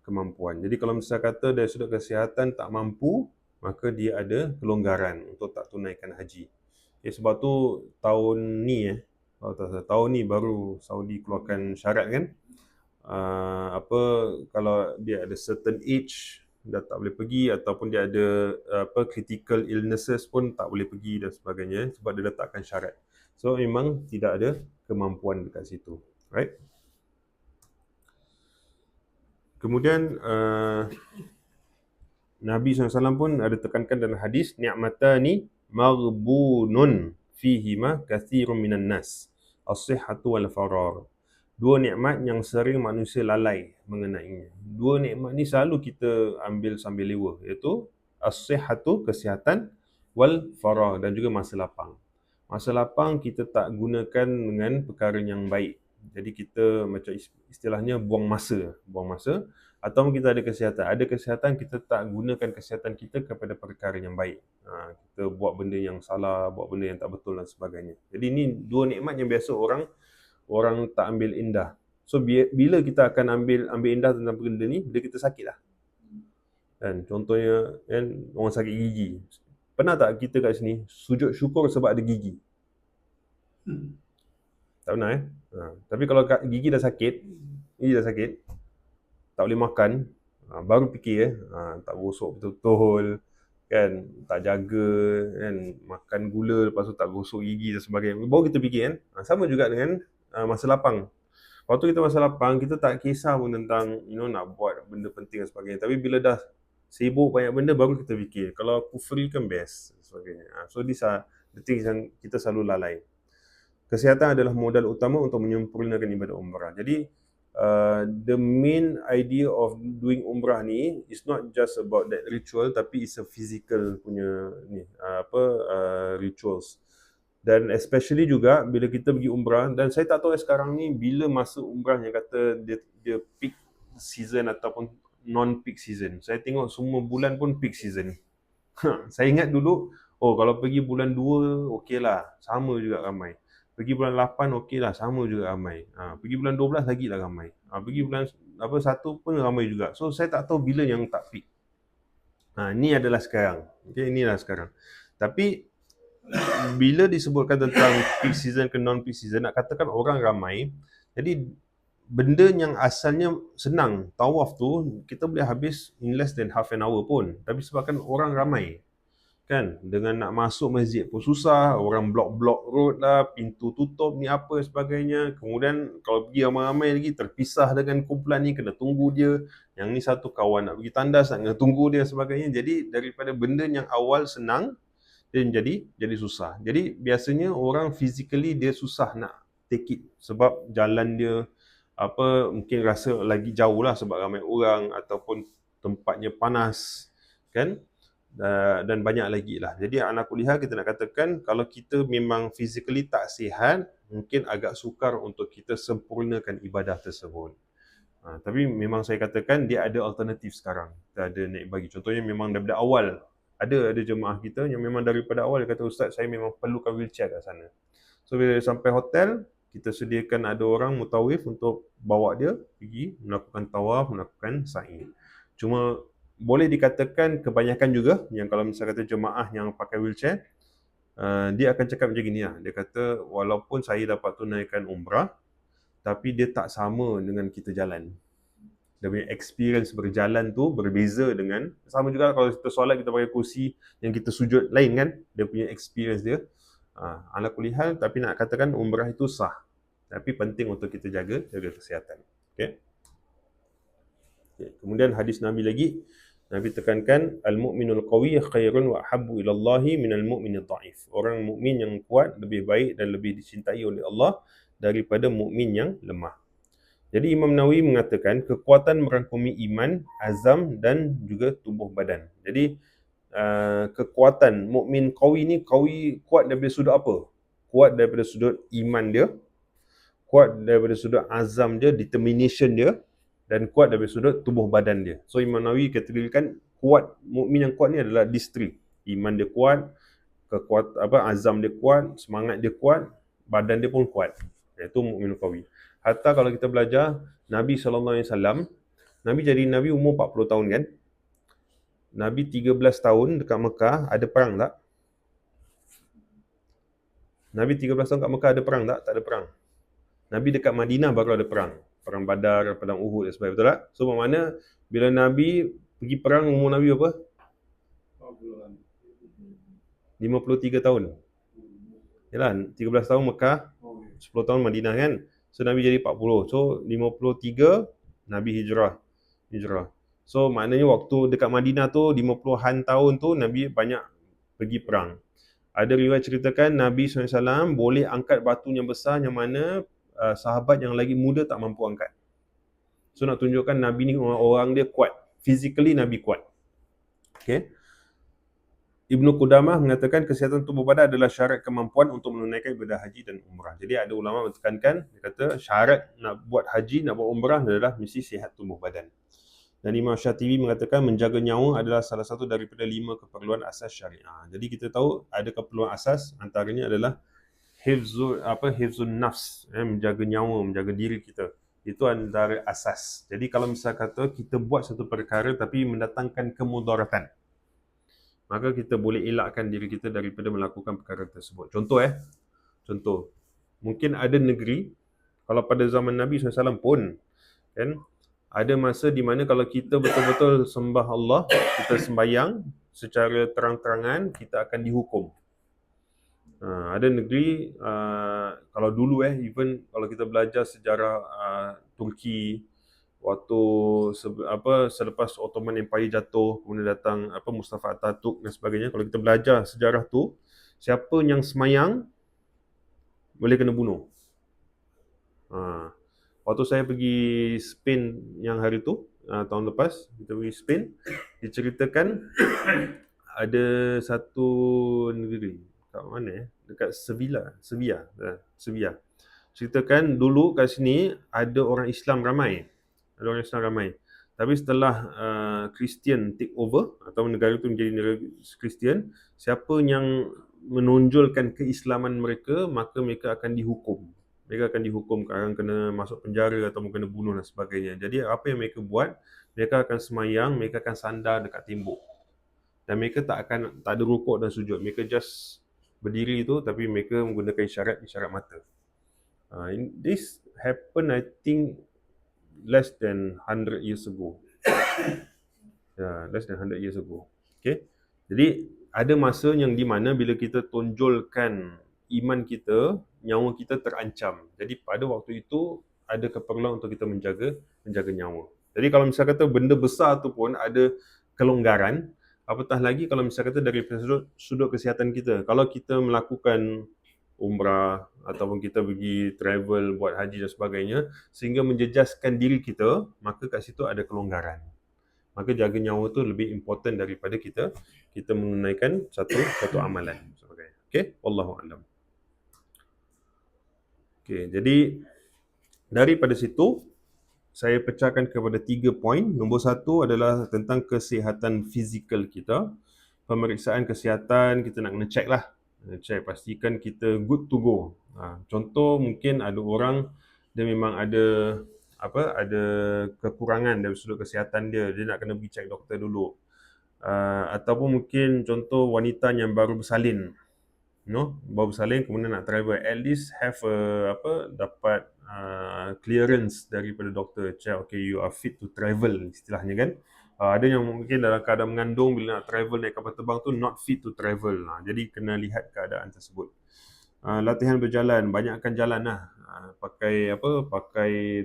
kemampuan. Jadi kalau misalnya kata dari sudut kesihatan tak mampu, maka dia ada kelonggaran untuk tak tunaikan haji. Sebab tu tahun ni baru Saudi keluarkan syarat kan, kalau dia ada certain age dah tak boleh pergi, ataupun dia ada critical illnesses pun tak boleh pergi dan sebagainya, sebab dia letakkan syarat. So memang tidak ada kemampuan dekat situ, right? Kemudian Nabi SAW pun ada tekankan dalam hadis, ni'matani maghbunun fihima kathirun minan nas, as-sihhatu wal farar. Dua nikmat yang sering manusia lalai mengenainya. Dua nikmat ni selalu kita ambil sambil lewa, iaitu as-sihhatu, kesihatan, wal farah, dan juga masa lapang. Masa lapang kita tak gunakan dengan perkara yang baik. Jadi kita macam istilahnya buang masa. Atau kita ada kesihatan kita tak gunakan kesihatan kita kepada perkara yang baik. Kita buat benda yang salah, buat benda yang tak betul dan sebagainya. Jadi ini dua nikmat yang biasa orang tak ambil indah. So bila kita akan ambil indah tentang benda ni, bila kita sakit lah. Kan, contohnya kan, orang sakit gigi. Pernah tak kita kat sini sujud syukur sebab ada gigi? Tak pernah Tapi kalau gigi dah sakit, tak boleh makan, baru fikir tak gosok betul-betul kan, tak jaga kan, makan gula lepas tu tak gosok gigi dan sebagainya, baru kita fikir kan. Sama juga dengan masa lapang. Waktu kita masa lapang, kita tak kisah pun tentang nak buat benda penting dan sebagainya, tapi bila dah sibuk banyak benda baru kita fikir, kalau aku free kan best dan sebagainya. So these are the things yang kita selalu lalai. Kesihatan adalah modal utama untuk menyempurnakan ibadah umrah. Jadi the main idea of doing umrah ni is not just about that ritual, tapi it's a physical punya rituals. Dan especially juga bila kita pergi umrah, dan saya tak tahu sekarang ni bila masa umrah yang kata dia peak season ataupun non-peak season. Saya tengok semua bulan pun peak season. Saya ingat dulu, kalau pergi bulan 2 okey lah, sama juga ramai. Pergi bulan 8 okey lah, sama juga ramai. Pergi bulan 12 lagi lah ramai. Pergi bulan 1 pun ramai juga. So saya tak tahu bila yang tak peak. Ni adalah sekarang. Okay, inilah sekarang. Tapi bila disebutkan tentang peak season ke non-peak season, nak katakan orang ramai, jadi benda yang asalnya senang, tawaf tu kita boleh habis in less than half an hour pun, tapi sebabkan orang ramai, kan, dengan nak masuk masjid pun susah, orang blok-blok road lah, pintu tutup ni apa sebagainya. Kemudian kalau pergi ramai-ramai lagi, terpisah dengan kumpulan ni, kena tunggu dia. Yang ni satu kawan nak pergi tandas, nak kena tunggu dia sebagainya. Jadi daripada benda yang awal senang, dia jadi susah. Jadi biasanya orang physically dia susah nak take it, sebab jalan dia mungkin rasa lagi jauh lah sebab ramai orang, ataupun tempatnya panas, kan. Dan banyak lagi lah. Jadi ala kulli hal kita nak katakan, kalau kita memang physically tak sihat, mungkin agak sukar untuk kita sempurnakan ibadah tersebut. Tapi memang saya katakan dia ada alternatif sekarang. Kita ada naik bagi. Contohnya memang daripada awal ada jemaah kita yang memang daripada awal dia kata, Ustaz, saya memang perlukan wheelchair kat sana. So bila sampai hotel, kita sediakan ada orang mutawif untuk bawa dia pergi melakukan tawaf, melakukan sa'i. Cuma boleh dikatakan kebanyakan juga yang kalau misalnya kata jemaah yang pakai wheelchair, dia akan cakap macam gini lah. Dia kata walaupun saya dapat tunaikan umrah, tapi dia tak sama dengan kita jalan. Dia punya experience berjalan tu berbeza dengan, sama juga kalau kita solat kita pakai kursi yang kita sujud lain kan, dia punya experience dia. Ala kulli hal, tapi nak katakan umrah itu sah. Tapi penting untuk kita jaga kesihatan. Okay? Kemudian hadis Nabi lagi, Nabi tekankan al-mu'minul qawi khairun wa ahabbu ila Allah minal mu'minid dha'if. Orang mukmin yang kuat lebih baik dan lebih dicintai oleh Allah daripada mukmin yang lemah. Jadi Imam Nawawi mengatakan kekuatan merangkumi iman, azam dan juga tubuh badan. Jadi kekuatan mukmin qawi ni, qawi kuat daripada sudut apa? Kuat daripada sudut iman dia, kuat daripada sudut azam dia, determination dia, dan kuat daripada sudut tubuh badan dia. So Imam Nawawi kategorikan kuat, mukmin yang kuat ni adalah these three. Iman dia kuat, azam dia kuat, semangat dia kuat, badan dia pun kuat. Iaitu mukmin qawi. Hatta kalau kita belajar Nabi SAW, Nabi jadi Nabi umur 40 tahun kan? Nabi 13 tahun dekat Mekah, ada perang tak? Nabi 13 tahun kat Mekah ada perang tak? Tak ada perang. Nabi dekat Madinah baru ada perang. Perang Badar, perang Uhud dan sebagainya, betul tak? So bermakna bila Nabi pergi perang, umur Nabi apa? 53 tahun. Yalah, 13 tahun Mekah, 10 tahun Madinah kan? So Nabi jadi 40. So 53 Nabi hijrah. So maknanya waktu dekat Madinah tu 50-an tahun tu Nabi banyak pergi perang. Ada riwayat ceritakan Nabi SAW boleh angkat batu yang besar yang mana sahabat yang lagi muda tak mampu angkat. So nak tunjukkan Nabi ni orang dia kuat. Physically Nabi kuat. Okay. Ibnu Qudamah mengatakan kesihatan tubuh badan adalah syarat kemampuan untuk menunaikan ibadah haji dan umrah. Jadi ada ulama menekankan, dia kata syarat nak buat haji, nak buat umrah adalah mesti sihat tubuh badan. Dan Imam Syatibi mengatakan menjaga nyawa adalah salah satu daripada 5 keperluan asas syariah. Jadi kita tahu ada keperluan asas, antaranya adalah hifzun nafs, menjaga nyawa, menjaga diri kita. Itu antara asas. Jadi kalau misalnya kata kita buat satu perkara tapi mendatangkan kemudaratan, maka kita boleh elakkan diri kita daripada melakukan perkara tersebut. Contoh, mungkin ada negeri, kalau pada zaman Nabi SAW pun, kan, ada masa di mana kalau kita betul-betul sembah Allah, kita sembahyang secara terang-terangan, kita akan dihukum. Ada negeri, kalau dulu even kalau kita belajar sejarah Turki, waktu selepas Ottoman Empire jatuh, kemudian datang Mustafa Atatürk dan sebagainya, kalau kita belajar sejarah tu, siapa yang semayang boleh kena bunuh. Waktu saya pergi Spain yang hari tu, tahun lepas, kita pergi Spain, diceritakan ada satu negeri, kat mana dekat Sevilla. Ceritakan dulu kat sini ada orang Islam ramai. Tapi setelah Kristian take over, atau negara itu menjadi negara Kristian, siapa yang menonjolkan keislaman mereka, maka mereka akan dihukum. Mereka akan dihukum, akan kena masuk penjara atau kena bunuh dan sebagainya. Jadi apa yang mereka buat, mereka akan semayang, mereka akan sandar dekat tembok. Dan mereka tak ada rukuk dan sujud. Mereka just berdiri tu, tapi mereka menggunakan isyarat mata. This happened, I think, less than 100 years ago. Less than 100 years ago. Okay. Jadi ada masa yang di mana bila kita tonjolkan iman kita, nyawa kita terancam. Jadi pada waktu itu ada keperluan untuk kita menjaga nyawa. Jadi kalau misal kata benda besar tu pun ada kelonggaran, apatah lagi kalau misal kata dari sudut kesihatan kita. Kalau kita melakukan umrah ataupun kita pergi travel buat haji dan sebagainya sehingga menjejaskan diri kita, maka kat situ ada kelonggaran. Maka jaga nyawa tu lebih important daripada kita menunaikan satu amalan. Okey, wallahu a'lam. Okey, jadi daripada situ saya pecahkan kepada 3 poin. Nombor 1 adalah tentang kesihatan fizikal kita. Pemeriksaan kesihatan kita nak kena check lah. Check, pastikan kita good to go. Contoh mungkin ada orang dia memang ada kekurangan dari sudut kesihatan dia nak kena pergi check doktor dulu. Ataupun mungkin contoh wanita yang baru bersalin, baru bersalin kemudian nak travel, at least have dapat clearance daripada doktor, check okay you are fit to travel istilahnya kan. Ada yang mungkin dalam keadaan mengandung bila nak travel naik kapal terbang tu not fit to travel. Jadi kena lihat keadaan tersebut. Latihan berjalan, banyakkan jalan lah. Pakai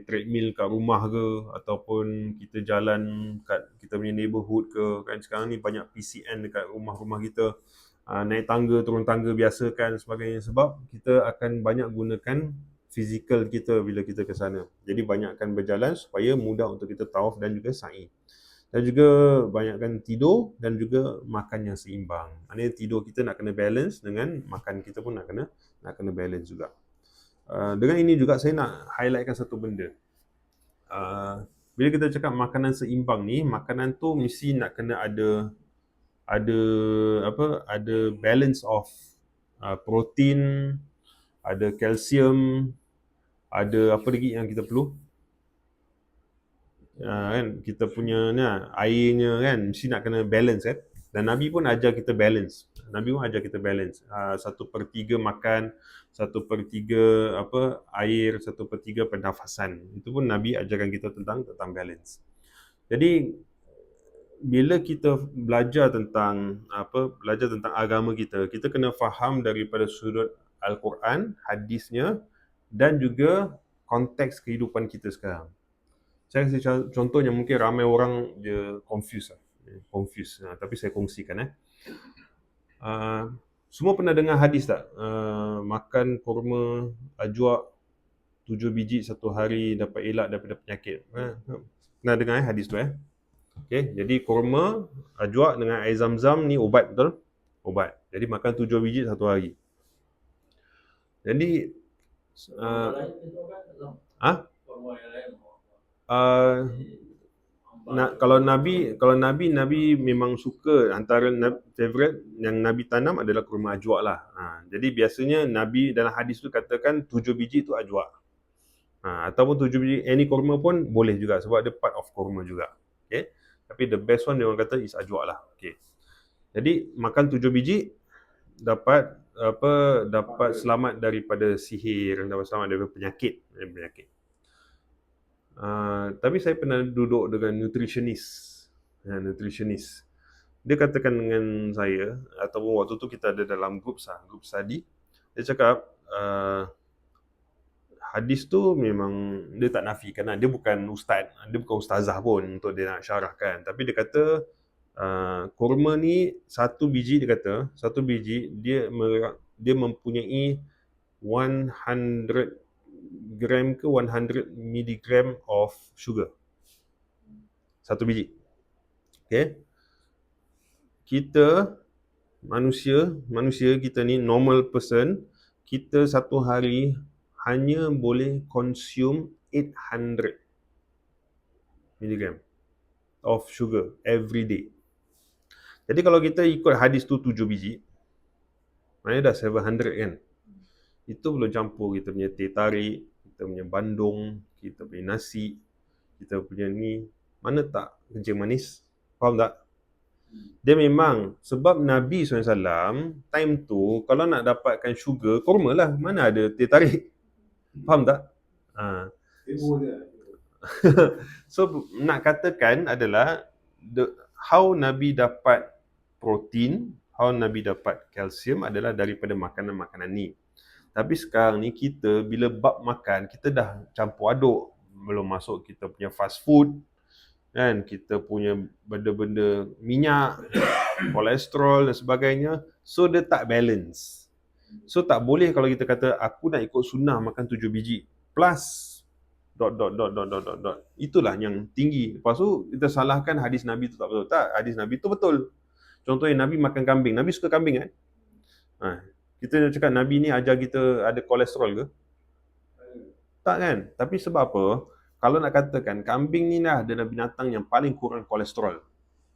treadmill kat rumah ke ataupun kita jalan kat kita punya neighborhood ke kan. Sekarang ni banyak PCN dekat rumah-rumah kita. Naik tangga, turun tangga biasa kan sebagainya, sebab kita akan banyak gunakan fizikal kita bila kita ke sana. Jadi banyakkan berjalan supaya mudah untuk kita tawaf dan juga sa'i. Dan juga banyakkan tidur dan juga makan yang seimbang. Maknanya tidur kita nak kena balance dengan makan kita pun nak kena balance juga. Dengan ini juga saya nak highlightkan satu benda. Bila kita cakap makanan seimbang ni, makanan tu mesti nak kena ada balance of protein, ada kalsium, ada apa lagi yang kita perlu? Kan kita punya ni airnya kan mesti nak kena balance kan. Dan Nabi pun ajar kita balance. 1/3 makan, 1/3 air, 1/3 pernafasan. Itu pun Nabi ajarkan kita tentang balance. Jadi bila kita belajar tentang agama kita kena faham daripada sudut Al-Quran, hadisnya dan juga konteks kehidupan kita sekarang. Saya kasih contoh yang mungkin ramai orang dia confuse. Tapi saya kongsikan. Semua pernah dengar hadis tak? Makan kurma ajwa 7 biji satu hari dapat elak daripada penyakit. Pernah dengar hadis tu Okay, jadi kurma ajwa dengan air zam-zam ni ubat, betul? Ubat. Jadi makan 7 biji satu hari. Jadi kalau Nabi memang suka, antara favorite yang Nabi tanam adalah kurma ajwa lah. Jadi biasanya Nabi dalam hadis tu katakan 7 biji tu ajwa. Ataupun 7 biji any kurma pun boleh juga sebab dia part of kurma juga. Okay? Tapi the best one dia orang kata is ajwa lah. Okay. Jadi makan 7 biji dapat selamat daripada sihir, dapat selamat daripada penyakit. Tapi saya pernah duduk dengan nutritionist. Dia katakan dengan saya, ataupun waktu tu kita ada dalam group study, dia cakap hadis tu memang dia tak nafikan lah. Dia bukan ustazah pun untuk dia nak syarahkan. Tapi dia kata kurma ni satu biji dia mempunyai 100 gram ke 100 milligram of sugar. Satu biji. Okay. Kita manusia kita ni normal person, kita satu hari hanya boleh consume 800 milligram of sugar every day. Jadi kalau kita ikut hadis tu 7 biji, maknanya dah 700 kan. Itu belum campur kita punya teh tarik, kita punya bandung, kita punya nasi, kita punya ni, mana tak kencing manis. Faham tak? Dia memang, sebab Nabi SAW, time tu, kalau nak dapatkan sugar, kurma lah. Mana ada teh tarik. Faham tak? So, nak katakan adalah how Nabi dapat protein, how Nabi dapat kalsium adalah daripada makanan-makanan ni. Tapi sekarang ni kita bila bab makan, kita dah campur aduk. Belum masuk kita punya fast food, kan, kita punya benda-benda minyak, kolesterol dan sebagainya. So dia tak balance. So tak boleh kalau kita kata aku nak ikut sunnah makan 7 biji plus dot. Itulah yang tinggi. Lepas tu kita salahkan hadis Nabi tu tak betul. Tak, hadis Nabi tu betul. Contohnya Nabi makan kambing. Nabi suka kambing kan? Kita nak cakap Nabi ni ajar kita ada kolesterol ke? Tak kan? Tapi sebab apa? Kalau nak katakan kambing ni lah adalah binatang yang paling kurang kolesterol.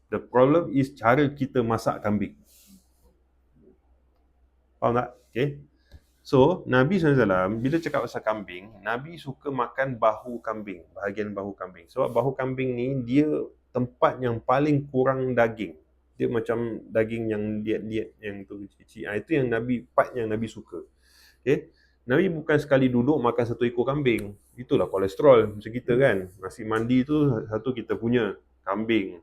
The problem is cara kita masak kambing. Faham tak? Okay. So, Nabi SAW bila cakap pasal kambing, Nabi suka makan bahu kambing, bahagian bahu kambing. Sebab bahu kambing ni dia tempat yang paling kurang daging. Dia macam daging yang diet-diet yang tu kecil-kecil. Itu yang Nabi, part yang Nabi suka. Okay. Nabi bukan sekali duduk makan satu ekor kambing. Itulah kolesterol macam kita kan. Nasi mandi tu satu kita punya kambing.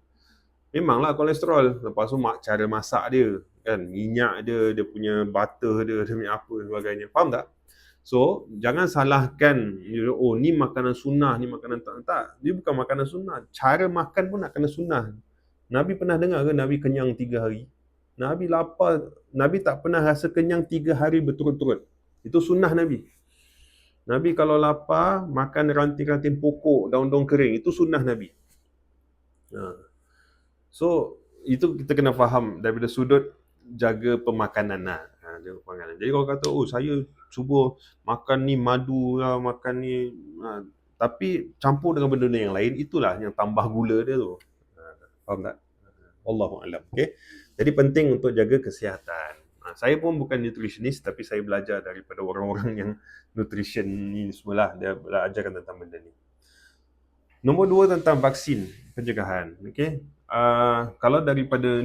Memanglah kolesterol. Lepas tu cara masak dia kan, minyak dia, dia punya butter dia punya apa sebagainya. Faham tak? So, jangan salahkan oh ni makanan sunnah, ni makanan tak. Dia bukan makanan sunnah. Cara makan pun nak kena sunnah. Nabi pernah dengar ke Nabi kenyang 3 hari? Nabi lapar, Nabi tak pernah rasa kenyang 3 hari berturut-turut. Itu sunnah Nabi. Nabi kalau lapar, makan ranting-ranting pokok, daun-daun kering. Itu sunnah Nabi. So, itu kita kena faham daripada sudut jaga pemakanan lah. Jadi kalau kata, oh saya cuba makan ni madu lah, makan ni... tapi campur dengan benda yang lain, itulah yang tambah gula dia tu. Faham tak? Wallahu'alam. Okay? Jadi penting untuk jaga kesihatan. Saya pun bukan nutritionist, tapi saya belajar daripada orang-orang yang nutrition ni semualah. Dia ajarkan tentang benda ni. Nombor 2 tentang vaksin pencegahan. Okay? Kalau daripada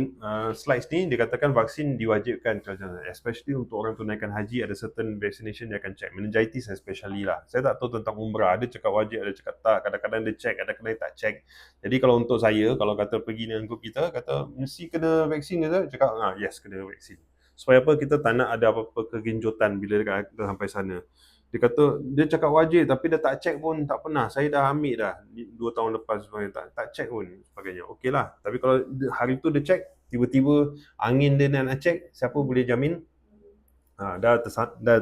slides ni, dia katakan vaksin diwajibkan, especially untuk orang tunaikan haji, ada certain vaccination dia akan check. Meningitis especially lah. Saya tak tahu tentang umrah, ada cakap wajib, ada cakap tak. Kadang-kadang dia check, kadang-kadang dia tak check. Jadi kalau untuk saya, kalau kata pergi dengan grup kita, kata mesti kena vaksin ke? Cakap yes, kena vaksin. Supaya apa? Kita tak nak ada apa-apa kegenjutan bila kita sampai sana. Dia kata, dia cakap wajib tapi dia tak check pun, tak pernah. Saya dah ambil dah 2 tahun lepas sebagainya, tak check pun sebagainya. Okey lah. Tapi kalau hari tu dia check, tiba-tiba angin dia nak check, siapa boleh jamin? Dah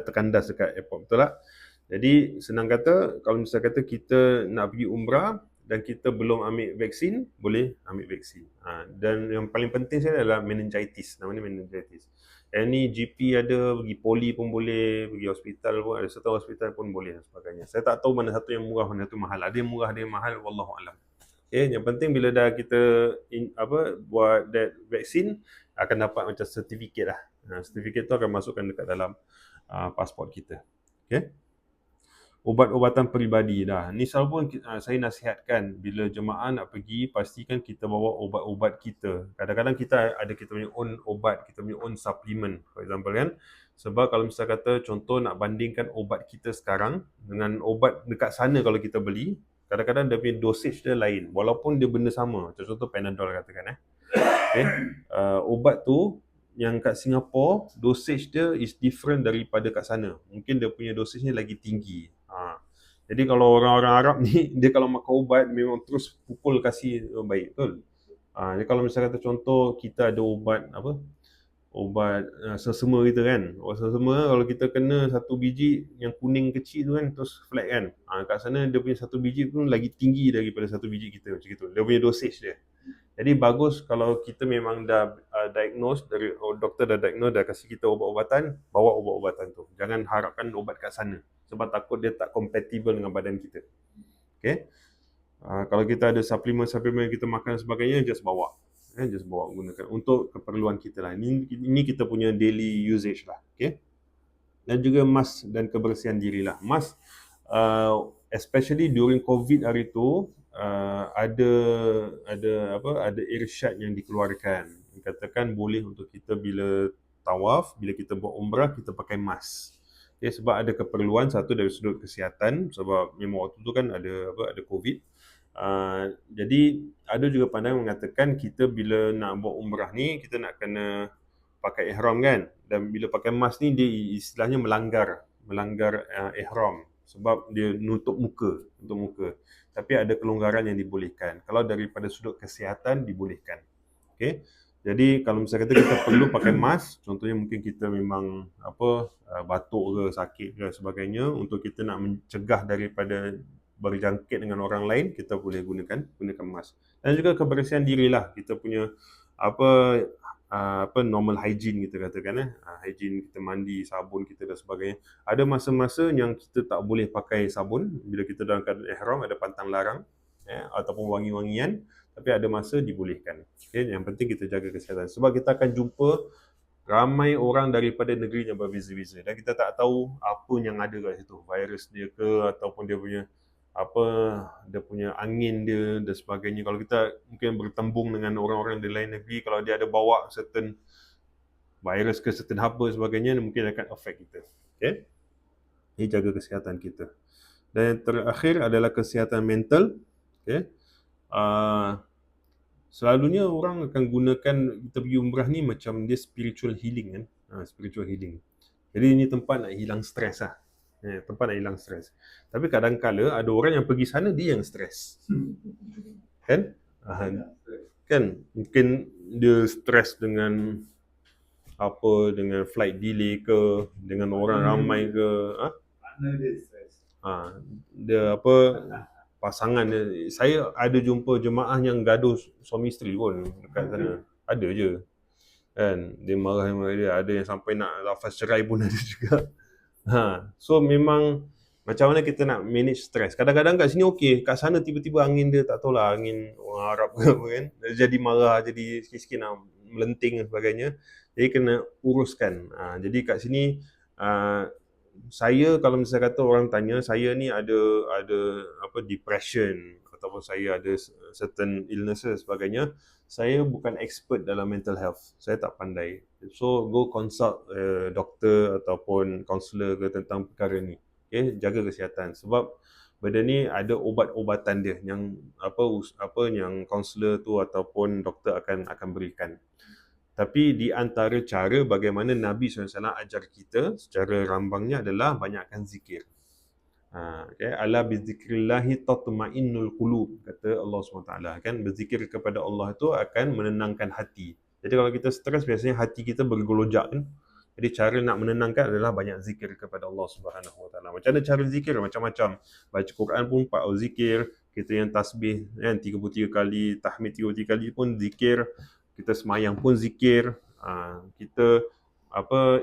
terkandas dekat airport, betul tak? Jadi senang kata, kalau misalnya kata kita nak pergi umrah dan kita belum ambil vaksin, boleh ambil vaksin. Dan yang paling penting saya adalah meningitis. Namanya meningitis. Any GP ada, pergi poli pun boleh, pergi hospital pun ada, serta hospital pun boleh dan sebagainya. Saya tak tahu mana satu yang murah, mana satu mahal. Ada yang murah, ada yang mahal, wallahualam. Okay, yang penting bila dah kita buat that vaksin, akan dapat macam sertifikat lah. Sertifikat tu akan masukkan dekat dalam pasport kita. Okay. Ubat-ubatan peribadi dah. Ni selalu pun saya nasihatkan bila jemaah nak pergi, pastikan kita bawa ubat-ubat kita. Kadang-kadang kita punya own ubat, kita punya own supplement, for example kan. Sebab kalau misalnya kata contoh nak bandingkan ubat kita sekarang dengan ubat dekat sana kalau kita beli, kadang-kadang dia punya dosage dia lain. Walaupun dia benda sama. Contoh Panadol katakan okay. Ubat tu yang kat Singapore, dosage dia is different daripada kat sana. Mungkin dia punya dosage ni lagi tinggi. Jadi kalau orang-orang Arab ni, dia kalau makan ubat memang terus pukul kasih baik, betul? Jadi kalau misalnya kata contoh kita ada ubat ubat sesama kita kan. Sesama kalau kita kena satu biji yang kuning kecil tu kan, terus flat kan. Kat sana dia punya satu biji pun lagi tinggi daripada satu biji kita macam itu. Dia punya dosage dia. Jadi bagus kalau kita memang dah diagnose, dari doktor dah diagnose, dah kasih kita ubat-ubatan, bawa ubat-ubatan tu. Jangan harapkan ubat kat sana. Sebab takut dia tak compatible dengan badan kita. Okay. Kalau kita ada suplemen-suplemen kita makan sebagainya, just bawa. Just bawa gunakan untuk keperluan kita lah. Ini kita punya daily usage lah. Okay. Dan juga mask dan kebersihan diri lah. Mask, especially during COVID hari tu, ada irsyad yang dikeluarkan. Dikatakan boleh untuk kita bila tawaf, bila kita buat umrah, kita pakai mask. Okay, sebab ada keperluan, satu dari sudut kesihatan, sebab memang waktu tu kan ada COVID. Jadi ada juga pandangan mengatakan kita bila nak buat umrah ni, kita nak kena pakai ihram kan, dan bila pakai mask ni dia istilahnya melanggar ihram sebab dia nutup muka. Tapi ada kelonggaran yang dibolehkan. Kalau daripada sudut kesihatan dibolehkan. Okey. Jadi kalau misalnya kita perlu pakai mask, contohnya mungkin kita memang batuk ke sakit ke sebagainya, untuk kita nak mencegah daripada berjangkit dengan orang lain, kita boleh gunakan mask. Dan juga kebersihan dirilah, kita punya normal hygiene kita katakan, hygiene kita mandi, sabun kita dan sebagainya. Ada masa-masa yang kita tak boleh pakai sabun bila kita dalam keadaan ihram, ada pantang larang ataupun wangi-wangian, tapi ada masa dibolehkan. Okay? Yang penting kita jaga kesihatan, sebab kita akan jumpa ramai orang daripada negeri yang berbeza-beza dan kita tak tahu apa yang ada kat situ, virus dia ke ataupun dia punya angin dia dan sebagainya. Kalau kita mungkin bertembung dengan orang-orang di lain negeri, kalau dia ada bawa certain virus ke certain apa sebagainya, mungkin akan affect kita. Okay? Ini jaga kesihatan kita. Dan yang terakhir adalah kesihatan mental. Okay? Selalunya orang akan gunakan kita pergi umrah ni macam dia spiritual healing kan. Spiritual healing. Jadi ini tempat nak hilang stres lah. Tempat nak hilang stres. Tapi kadang-kala ada orang yang pergi sana dia yang stres. Kan? Kan? Mungkin dia stres dengan dengan flight delay ke, dengan orang ramai ke. Partner dia stres. Dia pasangan dia. Saya ada jumpa jemaah yang gaduh suami isteri pun dekat sana. Ada je. Kan? Dia marah dia. Ada yang sampai nak lafaz cerai pun ada juga. So memang macam mana kita nak manage stres. Kadang-kadang kat sini okey, kat sana tiba-tiba angin dia tak tahulah, angin orang Arab ke apa kan. Jadi marah, jadi sikit-sikit nak melenting dan sebagainya. Jadi kena uruskan. Jadi kat sini saya kalau misalnya kata orang tanya, saya ni ada depression ataupun saya ada certain illnesses sebagainya, saya bukan expert dalam mental health. Saya tak pandai. So go consult doktor ataupun kaunselor ke tentang perkara ni. Okay, jaga kesihatan sebab benda ni ada obat-obatan dia yang yang kaunselor tu ataupun doktor akan berikan. Tapi di antara cara bagaimana Nabi SAW ajar kita secara rambangnya adalah banyakkan zikir. Okay. Ala bizikrillahi tatma'innul qulub, kata Allah SWT. Kan, berzikir kepada Allah itu akan menenangkan hati. Jadi kalau kita stres, biasanya hati kita bergelojak kan. Jadi cara nak menenangkan adalah banyak zikir kepada Allah SWT. Macam mana cara zikir? Macam-macam. Baca Quran pun 4 zikir. Kita yang tasbih 33 kali, tahmid 33 kali pun zikir. Kita semayang pun zikir, kita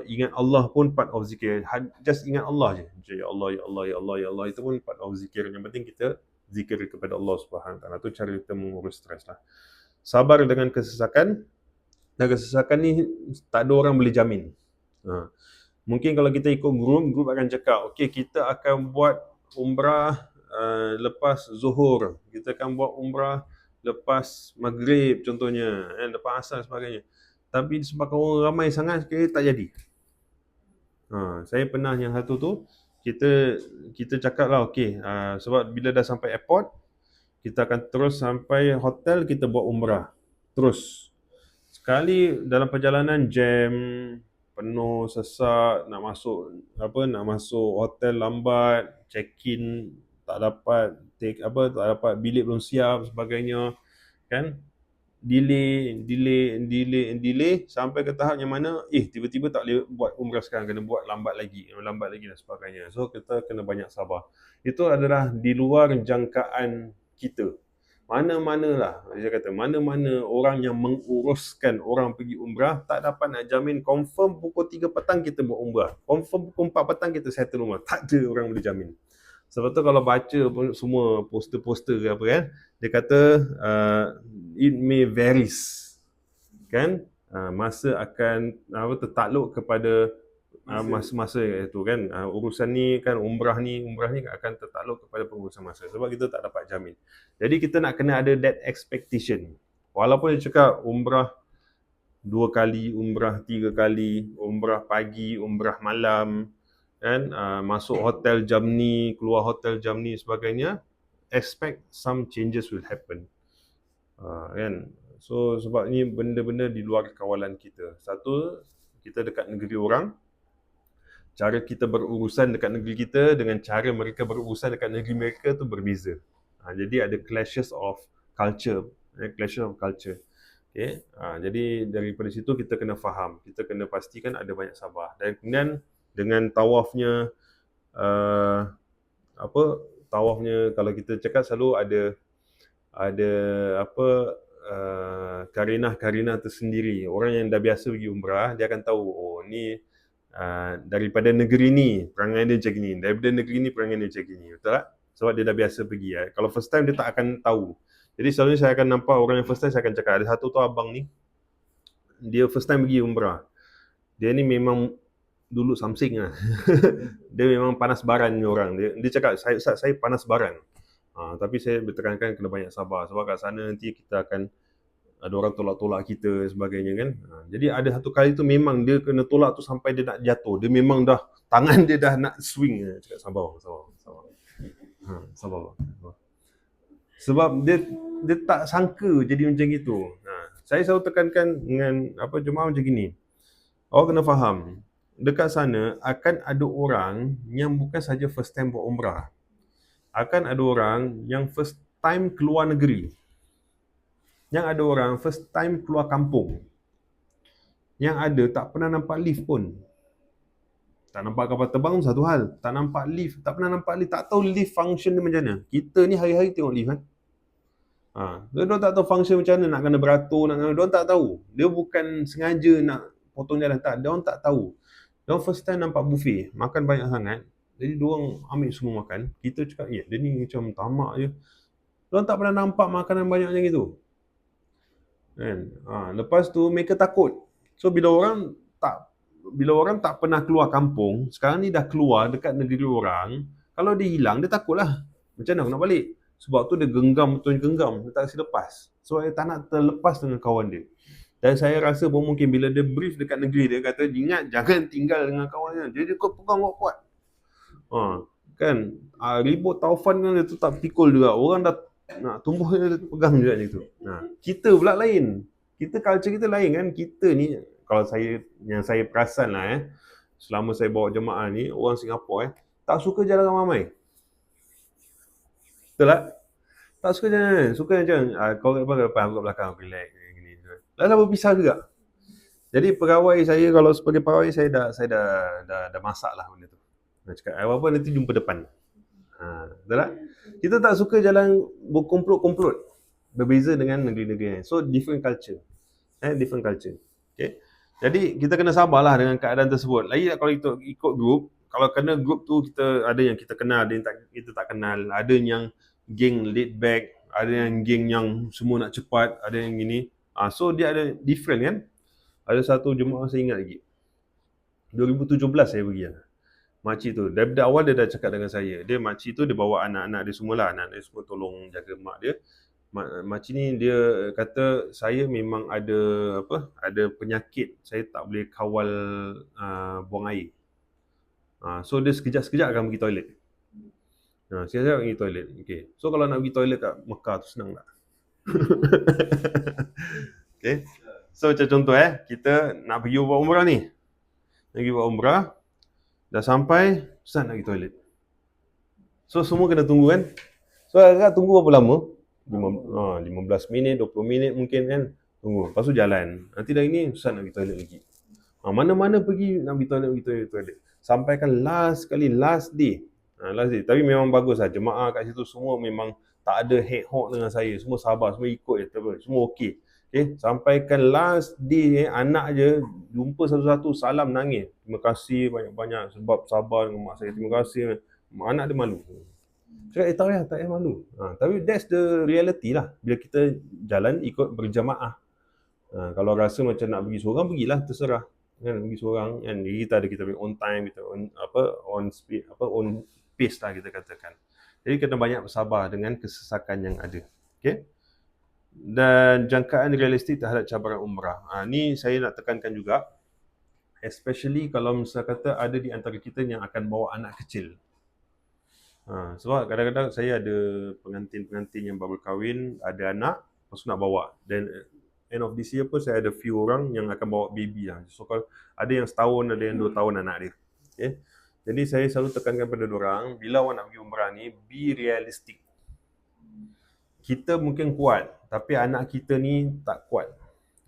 ingat Allah pun part of zikir. Just ingat Allah je. Ya Allah, ya Allah, ya Allah, ya Allah, itu pun part of zikir. Yang penting kita zikir kepada Allah Subhanahu Wa Taala. Itu cara kita mengurus stres lah. Sabar dengan kesesakan. Dan kesesakan ni tak ada orang boleh jamin. Mungkin kalau kita ikut grup akan cakap, okey, kita akan buat umrah lepas zuhur. Kita akan buat umrah lepas maghrib contohnya, lepas asar sebagainya. Tapi disebabkan orang ramai sangat, tak jadi. Saya pernah yang satu tu, kita cakap lah, okey, sebab bila dah sampai airport, kita akan terus sampai hotel, kita buat umrah. Terus. Sekali dalam perjalanan jam, penuh, sesak, nak masuk hotel lambat, check-in tak dapat, tak dapat bilik belum siap sebagainya, kan? Delay sampai ke tahap yang mana tiba-tiba tak boleh buat umrah sekarang, kena buat lambat lagi dan sebagainya. So kita kena banyak sabar. Itu adalah di luar jangkaan kita. Mana-manalah, saya kata, mana-mana orang yang menguruskan orang pergi umrah tak dapat nak jamin confirm pukul 3 petang kita buat umrah, confirm pukul 4 petang kita settle umrah. Tak ada orang boleh jamin. Sebab tu kalau baca pun semua poster-poster ke apa kan, dia kata it may varies. Kan? Masa akan tertakluk kepada masa itu kan. Urusan ni kan, umrah ni akan tertakluk kepada pengurusan masa. Sebab kita tak dapat jamin. Jadi kita nak kena ada that expectation. Walaupun dia cakap umrah 2 kali, umrah 3 kali, umrah pagi, umrah malam, kan, masuk hotel jam ni, keluar hotel jam ni sebagainya, expect some changes will happen. Kan? So sebab ni benda-benda di luar kawalan kita. Satu, kita dekat negeri orang, cara kita berurusan dekat negeri kita dengan cara mereka berurusan dekat negeri mereka tu berbeza. Jadi ada clashes of culture. Okay? Jadi daripada situ kita kena faham, kita kena pastikan ada banyak sabar. Dan kemudian dengan tawafnya, tawafnya kalau kita cakap selalu ada karinah tersendiri. Orang yang dah biasa pergi umrah, dia akan tahu, oh ni daripada negeri ni perangai dia macam ni, daripada negeri ni perangai dia macam ni, betul tak? Sebab dia dah biasa pergi. Kalau first time dia tak akan tahu. Jadi selalunya saya akan nampak orang yang first time, saya akan cakap, ada satu tu abang ni, dia first time pergi umrah, dia ni memang dulu something lah. Dia memang panas baran ni orang. Dia cakap, saya panas baran. Tapi saya bertekankan kena banyak sabar, sebab kat sana nanti kita akan ada orang tolak-tolak kita sebagainya kan. Jadi ada satu kali tu memang dia kena tolak tu sampai dia nak jatuh. Dia memang dah, tangan dia dah nak swing. Cakap sabar. Sabar. Sebab dia tak sangka jadi macam itu. Saya selalu tekankan dengan jemaah macam gini. Awak kena faham, dekat sana akan ada orang yang bukan saja first time buat umrah. Akan ada orang yang first time keluar negeri. Yang ada orang first time keluar kampung. Yang ada tak pernah nampak lift pun. Tak nampak kapal terbang pun satu hal. Tak nampak lift, tak pernah nampak lift. Tak tahu lift function dia macam mana. Kita ni hari-hari tengok lift kan. Dia tak tahu function macam mana, nak kena beratur, dia tak tahu. Dia bukan sengaja nak potong jalan, tak. Dia orang tak tahu. Dia orang first time nampak buffet, makan banyak sangat. Jadi dia orang ambil semua makan. Kita cakap, dia ni macam tamak je. Dia orang tak pernah nampak makanan banyak macam itu. Kan? Lepas tu mereka takut. So bila orang tak pernah keluar kampung, sekarang ni dah keluar dekat negeri orang, kalau dia hilang, dia takutlah. Macam mana aku nak balik? Sebab tu dia genggam, dia tak kasi lepas. Sebab dia tak nak terlepas dengan kawan dia. Dan saya rasa pun mungkin bila dia brief dekat negeri dia, kata ingat jangan tinggal dengan kawannya. Jadi kau pegang kuat-kuat. Kan? Ribut taufan kan dia tu tak pikul juga. Orang dah nak tumbuh dia pegang juga macam tu. Kita pula lain. Kita culture kita lain kan. Kita ni, kalau yang saya perasan lah selama saya bawa jemaah ni, orang Singapura tak suka jalan ramai. Betul tak? Tak suka jalan. Suka macam kau kat depan, aku kat belakang, relax gini. Lalu berpisah juga. Jadi pegawai saya, kalau sebagai pegawai saya dah masak lah benda tu. Nak cakap apa nanti jumpa depan. Betul tak? Kita tak suka jalan berkomplot-komplot. Berbeza dengan negeri-negeri lain. So different culture. Different culture. Okay. Jadi kita kena sabarlah dengan keadaan tersebut. Lagi kalau kita ikut grup, kalau kena grup tu kita ada yang kita kenal, ada yang kita tak kenal, ada yang geng laid back, ada yang geng yang semua nak cepat, ada yang gini. So dia ada different kan. Ada satu jemaah saya ingat lagi. 2017 saya pergi lah. Makcik tu, dari awal dia dah cakap dengan saya. Makcik tu dia bawa anak-anak dia semualah. Anak dia semua tolong jaga mak dia. Makcik ni dia kata saya memang ada penyakit. Saya tak boleh kawal buang air. So dia sekejap-sekejap akan pergi toilet. Sekejap pergi toilet. Okay. So kalau nak pergi toilet kat Mekah tu senang tak? Okay. So macam contoh kita nak pergi buat umrah ni. Nak pergi buat umrah. Dah sampai, susah nak pergi toilet. So semua kena tunggu kan. So agak tunggu berapa lama? 15 minit, 20 minit mungkin kan. Tunggu. Lepas tu jalan. Nanti dah ini susah nak pergi toilet lagi. Mana-mana pergi nak pergi toilet. Sampaikan last day. Tapi memang bagus lah. Jemaah kat situ semua memang tak ada head hawk dengan saya. Semua sabar, semua ikut je. Semua okey. Okay, sampaikan last day anak je jumpa satu-satu salam nangis. Terima kasih banyak-banyak sebab sabar dengan mak saya. Terima kasih. Anak dia malu. Cakap tak payah malu. Tapi that's the reality lah. Bila kita jalan ikut berjamaah. Kalau rasa macam nak pergi seorang, pergilah terserah. Kan pergi seorang kan kita ada kita own time, kita on speed, on pace lah kita katakan. Jadi kena banyak bersabar dengan kesesakan yang ada. Okey. Dan jangkaan realistik terhadap cabaran umrah. Ni saya nak tekankan juga, especially kalau misalnya kata ada di antara kita yang akan bawa anak kecil. Sebab kadang-kadang saya ada pengantin-pengantin yang baru kahwin, ada anak, lepas tu nak bawa. Dan end of this year pun saya ada few orang yang akan bawa baby lah. So kalau ada yang setahun, ada yang 2 tahun anak dia. Okay. Jadi saya selalu tekankan pada diorang, bila awak nak pergi umrah ni, be realistic. Kita mungkin kuat, tapi anak kita ni tak kuat.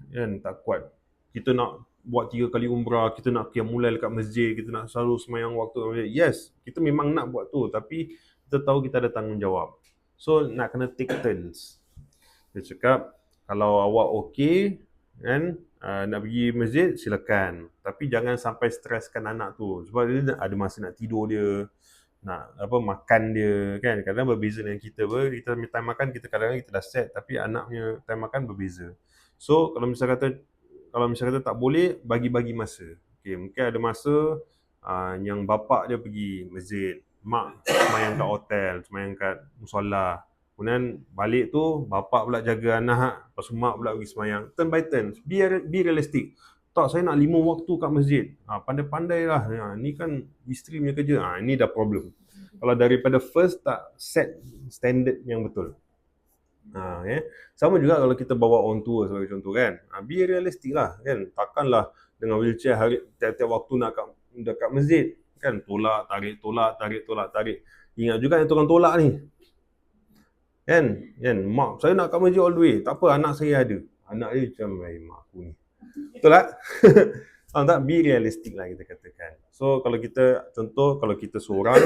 Kan, tak kuat. Kita nak buat 3 kali umrah, kita nak qiyamul dekat masjid, kita nak selalu semayang waktu. Yes, kita memang nak buat tu, tapi kita tahu kita ada tanggungjawab. So nak kena take turns. Dia cakap, kalau awak okey kan, nak pergi masjid, silakan. Tapi jangan sampai streskan anak tu. Sebab dia ada masa nak tidur dia, nak makan dia kan. Kadang berbeza dengan kita kita time makan kita kadang-kadang kita dah set, tapi anak punya time makan berbeza. So kalau misalnya kata tak boleh, bagi-bagi masa. Okay, mungkin ada masa yang bapak dia pergi masjid, mak semayang kat hotel, semayang kat musola. Kemudian balik tu bapak pula jaga anak, lepas tu mak pula pergi semayang. Turn by turn. Be realistic. Tak, saya nak 5 waktu kat masjid. Pandai-pandai lah. Ni kan isteri punya kerja. Ini dah problem. Kalau daripada first tak set standard yang betul. Sama juga kalau kita bawa orang tua sebagai contoh kan. Be realistic lah kan. Takkanlah dengan wheelchair tiap-tiap waktu nak dekat masjid kan, tolak tarik. Ingat juga yang tukang tolak ni. Kan, mak saya nak kat masjid all the way. Tak apa, anak saya ada. Anak dia macam mak aku ni. Betul tak? Tak, be realistic lah kita katakan. So kalau kita contoh, kalau kita seorang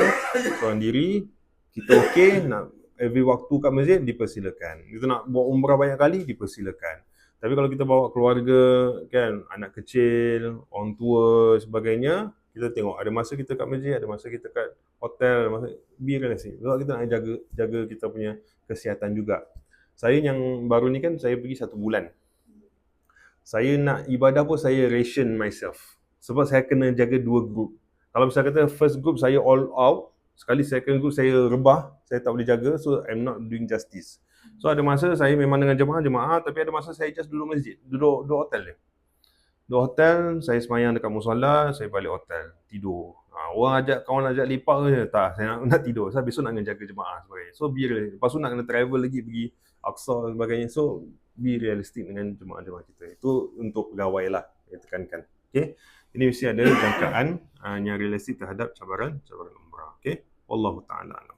diri, kita okey nak every waktu kat masjid, dipersilakan. Kita nak buat umrah banyak kali, dipersilakan. Tapi kalau kita bawa keluarga kan, anak kecil, orang tua sebagainya, kita tengok ada masa kita kat masjid, ada masa kita kat hotel, ada masa be realistic. Sebab kita nak jaga kita punya kesihatan juga. Saya yang baru ni kan, saya pergi 1 bulan. Saya nak ibadah pun saya ration myself. Sebab saya kena jaga 2 group. Kalau misalnya kata first group saya all out, sekali second group saya rebah, saya tak boleh jaga, so I'm not doing justice. So ada masa saya memang dengan jemaah, tapi ada masa saya just duduk masjid, duduk hotel dia. Duduk hotel, saya semayang dekat musola, saya balik hotel, tidur. Orang kawan ajak lepak je, tak, saya nak tidur. Saya besok nak kena jaga jemaah sebagainya. So be realistic. Lepas tu nak kena travel lagi, pergi Aqsa dan sebagainya. So be realistic dengan jemaah-jemaah kita. Itu untuk pegawai lah, saya tekankan. Okay? Ini mesti ada jangkaan yang realistik terhadap cabaran umrah. Okay? Wallahu ta'ala alam.